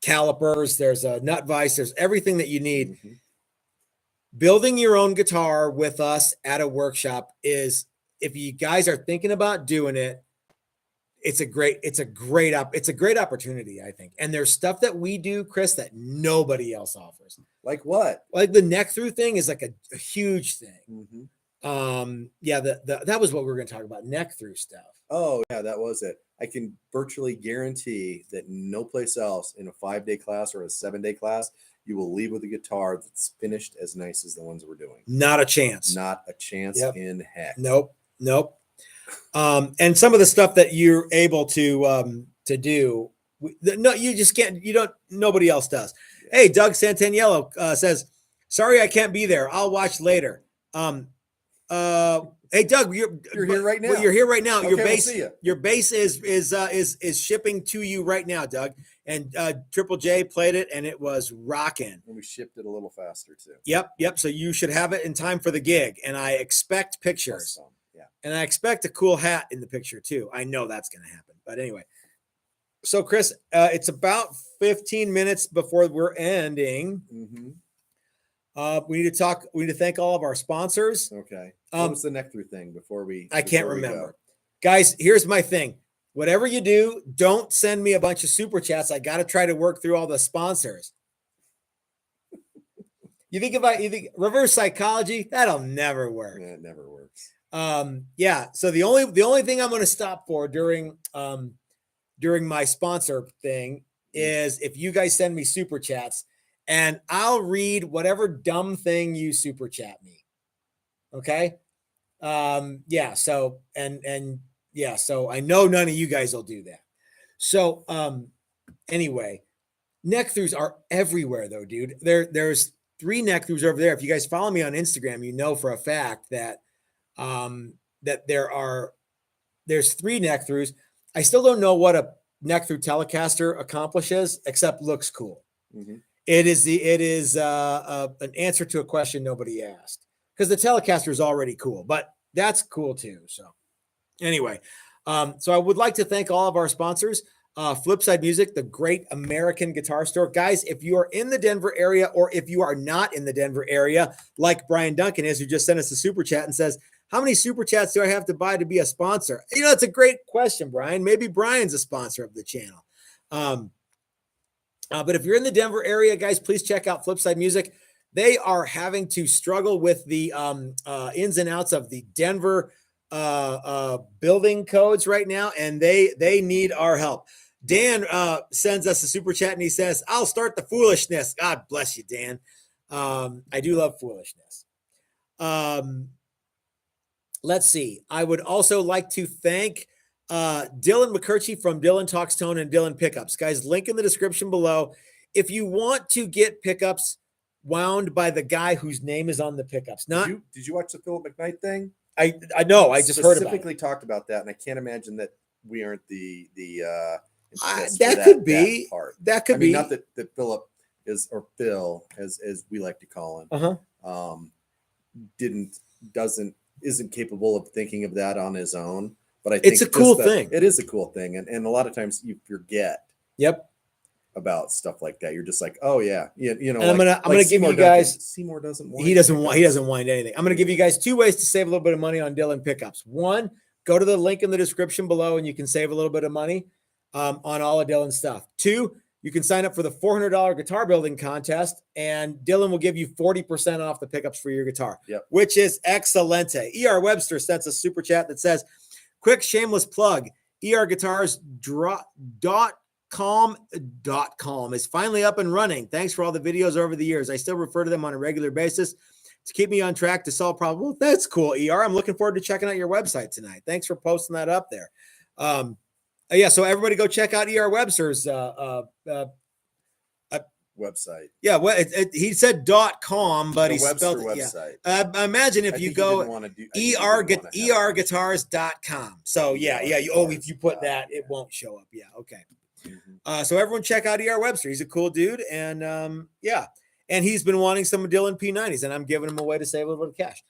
A: Calipers. There's a nut vise. There's everything that you need. Building your own guitar with us at a workshop is, if you guys are thinking about doing it, it's a great opportunity, I think. And there's stuff that we do, Chris, that nobody else offers.
B: Like what?
A: Like the neck through thing is like a huge thing. That was what we were going to talk about, neck through stuff.
B: Oh yeah, that was it. I can virtually guarantee that no place else in a 5-day class or a 7-day class, you will leave with a guitar that's finished as nice as the ones we're doing.
A: Not a chance.
B: Not a chance in heck.
A: Nope. And some of the stuff that you're able to do, you just can't. Nobody else does. Yeah. Hey, Doug Santaniello says, "Sorry, I can't be there. I'll watch later." Hey, Doug, you're
B: here right now.
A: You're here right now.
B: Okay,
A: your bass is shipping to you right now, Doug. And Triple J played it, and it was rocking.
B: And we shipped it a little faster too.
A: Yep. So you should have it in time for the gig. And I expect pictures.
B: Awesome. Yeah.
A: And I expect a cool hat in the picture too. I know that's going to happen. But anyway, so Chris, it's about 15 minutes before we're ending. We need to thank all of our sponsors.
B: Okay. What was the neck through thing before
A: I can't remember. Guys, here's my thing. Whatever you do, don't send me a bunch of super chats. I got to try to work through all the sponsors. You think reverse psychology? That'll never work.
B: Yeah, it never works.
A: So the only thing I'm going to stop for during my sponsor thing is if you guys send me super chats, and I'll read whatever dumb thing you super chat me. Okay. So I know none of you guys will do that. So, anyway, neck throughs are everywhere though, dude. There's 3 neck throughs over there. If you guys follow me on Instagram, you know for a fact that, there's 3 neck throughs. I still don't know what a neck through Telecaster accomplishes, except looks cool. It is an answer to a question nobody asked, because the Telecaster is already cool, but that's cool too. So anyway, so I would like to thank all of our sponsors. Flipside Music, the great American guitar store. Guys, if you are in the Denver area, or if you are not in the Denver area, like Brian Duncan is, who just sent us a super chat and says, how many super chats do I have to buy to be a sponsor? You know, it's a great question, Brian. Maybe Brian's a sponsor of the channel. But if you're in the Denver area, guys, please check out Flipside Music. They are having to struggle with the ins and outs of the Denver building codes right now, and they need our help. Dan sends us a super chat and he says, I'll start the foolishness. God bless you, Dan. I do love foolishness. Let's see. I would also like to thank Dylan McCurchie from Dylan Talks Tone and Dylan Pickups. Guys, link in the description below. If you want to get pickups wound by the guy whose name is on the pickups.
B: Did you watch the Philip McKnight thing?
A: I know. I just heard about it.
B: Specifically talked about that, and I can't imagine that we aren't the
A: that could be. That could be.
B: Not that Philip is, or Phil, as we like to call him, isn't capable of thinking of that on his own. But I think
A: it's a cool thing.
B: It is a cool thing, and a lot of times you forget.
A: Yep.
B: About stuff like that, you're just like, oh yeah, you know.
A: And I'm gonna give you guys.
B: Seymour doesn't want.
A: He doesn't wind anything. I'm gonna give you guys 2 ways to save a little bit of money on Dylan Pickups. One, go to the link in the description below, and you can save a little bit of money on all of Dylan's stuff. 2, you can sign up for the $400 guitar building contest, and Dylan will give you 40% off the pickups for your guitar.
B: Yep.
A: Which is excelente. ER Webster sends a super chat that says, "Quick shameless plug: erguitars.com is finally up and running. Thanks for all the videos over the years. I still refer to them on a regular basis to keep me on track to solve problems." Well, that's cool, ER. I'm looking forward to checking out your website tonight. Thanks for posting that up there. Yeah, so everybody go check out ER Webster's
B: website.
A: Yeah, well, he said .com, but he spelled it.
B: Website.
A: Yeah. Imagine if you go erguitars.com. So yeah. If you put that, it won't show up. Yeah, okay. Mm-hmm. So everyone check out ER Webster. He's a cool dude, and and he's been wanting some Dylan P90s, and I'm giving him away to save a little bit of cash.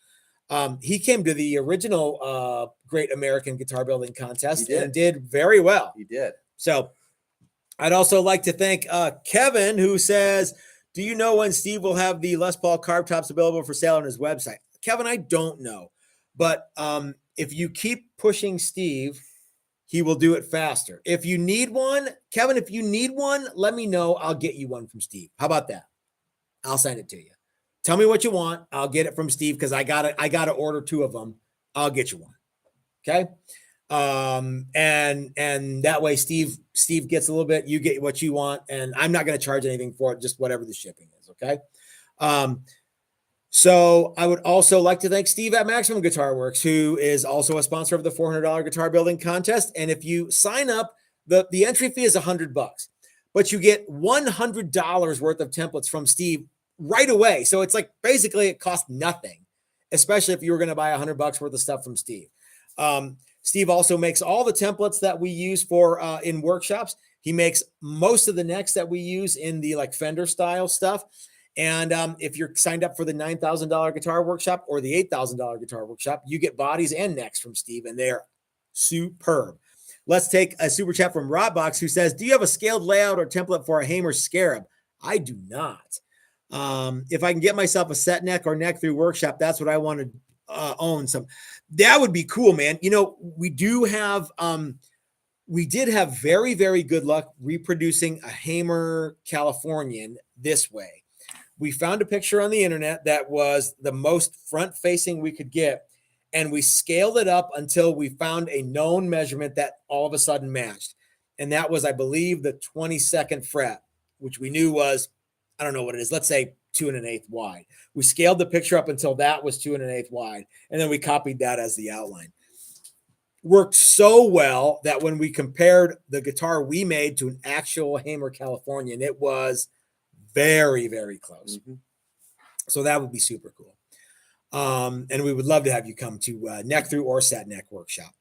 A: He came to the original Great American Guitar Building Contest and did very well.
B: He did.
A: So I'd also like to thank Kevin, who says, do you know when Steve will have the Les Paul carb tops available for sale on his website? Kevin, I don't know. But if you keep pushing Steve, he will do it faster. If you need one, Kevin, let me know. I'll get you one from Steve. How about that? I'll send it to you. Tell me what you want. I'll get it from Steve because I gotta order 2 of them. I'll get you one. Okay. And that way Steve gets a little bit, you get what you want, and I'm not going to charge anything for it, just whatever the shipping is. Okay. So I would also like to thank Steve at Maximum Guitar Works, who is also a sponsor of the $400 guitar building contest. And if you sign up, the entry fee is $100, but you get $100 worth of templates from Steve right away. So it's like, basically it costs nothing, especially if you were going to buy $100 worth of stuff from Steve. Steve also makes all the templates that we use for in workshops. He makes most of the necks that we use in the like Fender style stuff. And if you're signed up for the $9,000 guitar workshop or the $8,000 guitar workshop, you get bodies and necks from Steve, and they're superb. Let's take a super chat from Robbox, who says, do you have a scaled layout or template for a Hamer Scarab? I do not. If I can get myself a set neck or neck through workshop, that's what I want to own. Some that would be cool, man. You know, we did have very, very good luck reproducing a Hamer Californian this way. We found a picture on the internet that was the most front facing we could get, and we scaled it up until we found a known measurement that all of a sudden matched. And that was, I believe, the 22nd fret, which we knew was, I don't know what it is. Let's say 2 1/8 wide. We scaled the picture up until that was 2 1/8 wide. And then we copied that as the outline. Worked so well that when we compared the guitar we made to an actual Hamer Californian, it was very, very close. Mm-hmm. So that would be super cool. And we would love to have you come to neck through or set neck workshop.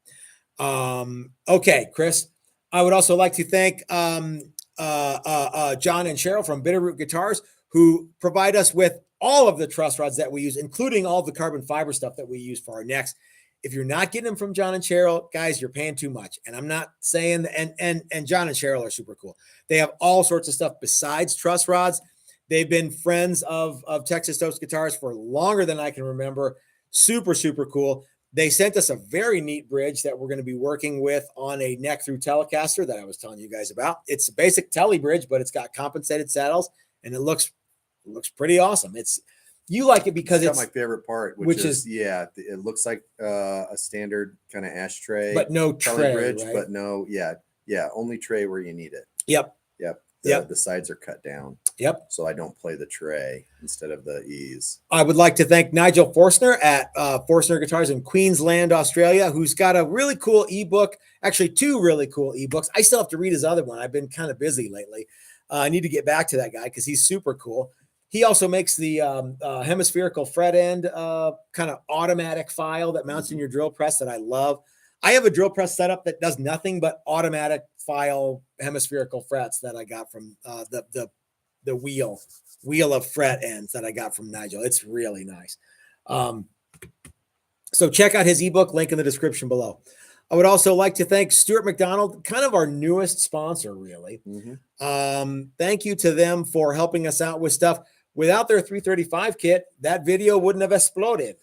A: Okay, Chris, I would also like to thank John and Cheryl from Bitterroot Guitars, who provide us with all of the truss rods that we use, including all the carbon fiber stuff that we use for our necks. If you're not getting them from John and Cheryl, guys, you're paying too much. And I'm not saying, and John and Cheryl are super cool. They have all sorts of stuff besides truss rods. They've been friends of Texas Toast Guitars for longer than I can remember. Super, super cool. They sent us a very neat bridge that we're going to be working with on a neck through Telecaster that I was telling you guys about. It's a basic Tele bridge, but it's got compensated saddles, and it looks pretty awesome. You like it because it's
B: my favorite part, which is it looks like a standard kind of ashtray,
A: but no tray
B: bridge,
A: right?
B: but no, only tray where you need it.
A: Yep.
B: The sides are cut down.
A: Yep.
B: So I don't play the tray instead of the E's.
A: I would like to thank Nigel Forstner at Forstner Guitars in Queensland, Australia, who's got a really cool ebook, actually 2 really cool ebooks. I still have to read his other one. I've been kind of busy lately. I need to get back to that guy because he's super cool. He also makes the hemispherical fret end kind of automatic file that mounts in your drill press that I love. I have a drill press setup that does nothing but automatic file hemispherical frets that I got from the wheel of fret ends that I got from Nigel. It's really nice. So check out his ebook, link in the description below. I would also like to thank Stuart McDonald, kind of our newest sponsor, really. Thank you to them for helping us out with stuff. Without their 335 kit, that video wouldn't have exploded.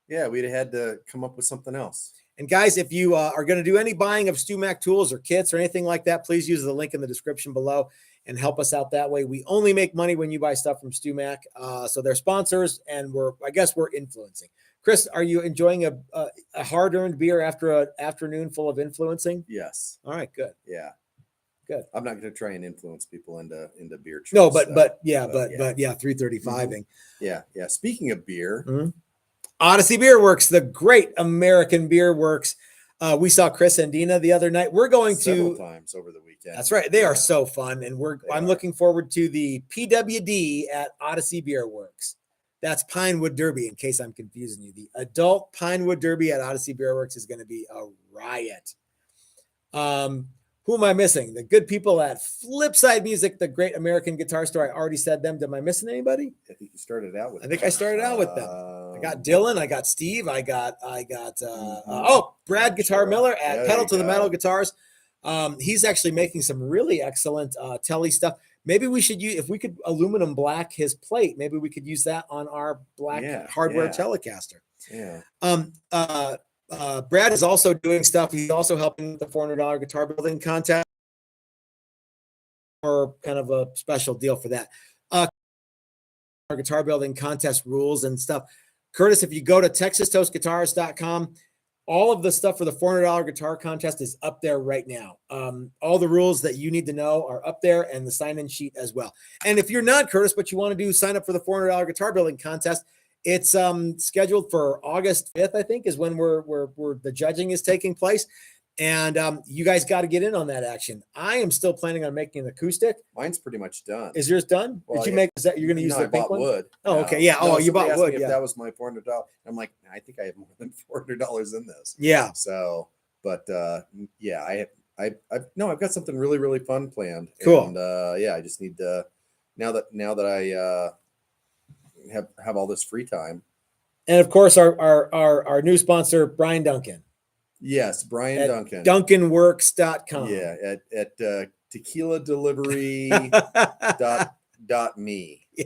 B: Yeah, we'd have had to come up with something else.
A: And guys, if you are going to do any buying of StuMac tools or kits or anything like that, please use the link in the description below and help us out that way. We only make money when you buy stuff from StuMac. So they're sponsors, and I guess we're influencing. Chris, are you enjoying a hard-earned beer after an afternoon full of influencing?
B: Yes.
A: All right, good.
B: Yeah.
A: Good.
B: I'm not going to try and influence people into beer choice.
A: No, but 335ing.
B: Yeah. Speaking of beer,
A: Odyssey Beer Works, the great American beer works. We saw Chris and Dina the other night. We're going
B: several times over the weekend.
A: That's right. They are so fun, and I'm looking forward to the PWD at Odyssey Beer Works. That's Pinewood Derby, in case I'm confusing you. The adult Pinewood Derby at Odyssey Beer Works is going to be a riot. Who am I missing? The good people at Flipside Music, the great American guitar store. I already said them. Am I missing anybody?
B: I think you started out with.
A: I started out with them. I got Dylan. I got Steve. I got Brad Guitar Miller at Pedal to the Metal Guitars. He's actually making some really excellent Tele stuff. Maybe we should use, if we could aluminum black his plate, maybe we could use that on our black hardware Telecaster.
B: Yeah.
A: Brad is also doing stuff. He's also helping with the $400 guitar building contest, or kind of a special deal for that. Our guitar building contest rules and stuff. Curtis, if you go to texastoastguitars.com, all of the stuff for the $400 guitar contest is up there right now. All the rules that you need to know are up there, and the sign-in sheet as well. And if you're not Curtis, but you want to sign up for the $400 guitar building contest, it's scheduled for August 5th, I think, is when the judging is taking place. And you guys got to get in on that action. I am still planning on making an acoustic.
B: Mine's pretty much done.
A: Is yours done?
B: Well,
A: Did you make? Is that you're going to use the pink one?
B: Wood.
A: Oh, okay. Yeah.
B: No,
A: you bought wood.
B: If that was my $400. I'm like, I think I have more than $400 in this.
A: Yeah.
B: So, but I've got something really, really fun planned.
A: Cool.
B: And I just need to now that I have all this free time.
A: And of course, our new sponsor, Brian Duncan.
B: Yes, Brian Duncan.
A: DuncanWorks.com.
B: Yeah, at tequila delivery dot me.
A: Yeah.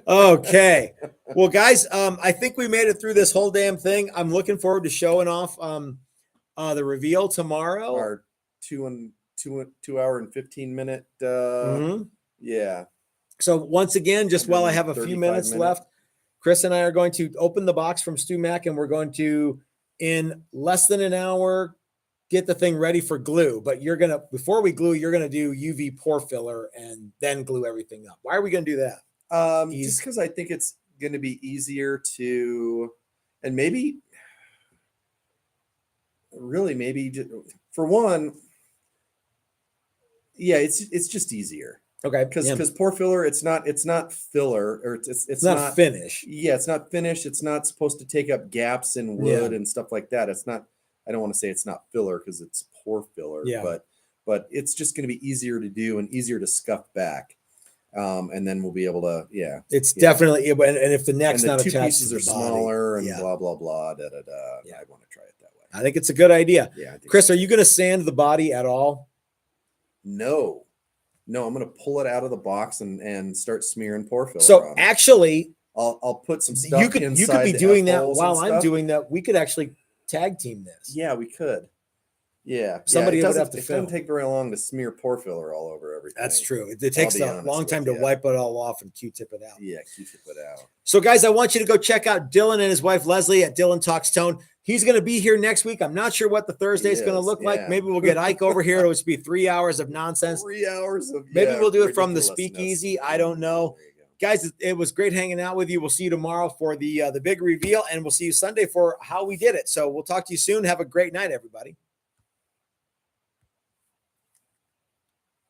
A: Okay. Well, guys, I think we made it through this whole damn thing. I'm looking forward to showing off the reveal tomorrow.
B: Our 2 hour and 15 minute. Yeah.
A: So once again, just while I have a few minutes left, Chris and I are going to open the box from StuMac, and we're going to, in less than an hour, get the thing ready for glue. But before we glue, you're going to do UV pore filler and then glue everything up. Why are we going to do that?
B: Just because I think it's going to be easier to, and maybe for one, it's just easier.
A: Okay.
B: Because pore filler, it's not filler, or it's
A: not finish.
B: Yeah, it's not finish. It's not supposed to take up gaps in wood and stuff like that. It's not. I don't want to say it's not filler because it's pore filler.
A: Yeah.
B: But it's just going to be easier to do and easier to scuff back. And then we'll be able to,
A: It's definitely, and if the neck's
B: and the
A: not
B: two
A: attached
B: pieces
A: to
B: are
A: the body,
B: smaller and blah blah blah. Da da da.
A: Yeah.
B: I want to try it that way.
A: I think it's a good idea.
B: Yeah,
A: Chris, are you going to sand the body at all?
B: No, I'm going to pull it out of the box and start smearing pore filler.
A: So
B: on it.
A: Actually,
B: I'll put some stuff.
A: You could be
B: the
A: doing that
B: F-holes
A: while
B: and
A: I'm
B: stuff.
A: doing that. We could actually tag team this.
B: Yeah, we could. Yeah,
A: Somebody
B: it
A: would have to
B: It
A: film.
B: doesn't take very long to smear pore filler all over everything.
A: That's true. It takes a long time to wipe it all off and Q-tip it out.
B: Yeah, Q-tip it out.
A: So, guys, I want you to go check out Dylan and his wife Leslie at Dylan Talks Tone. He's going to be here next week. I'm not sure what the Thursday is going to look like. Maybe we'll get Ike over here. It'll just be 3 hours of nonsense.
B: 3 hours of
A: maybe we'll do it from the speakeasy. I don't know. Guys, it was great hanging out with you. We'll see you tomorrow for the big reveal, and we'll see you Sunday for how we did it. So we'll talk to you soon. Have a great night, everybody.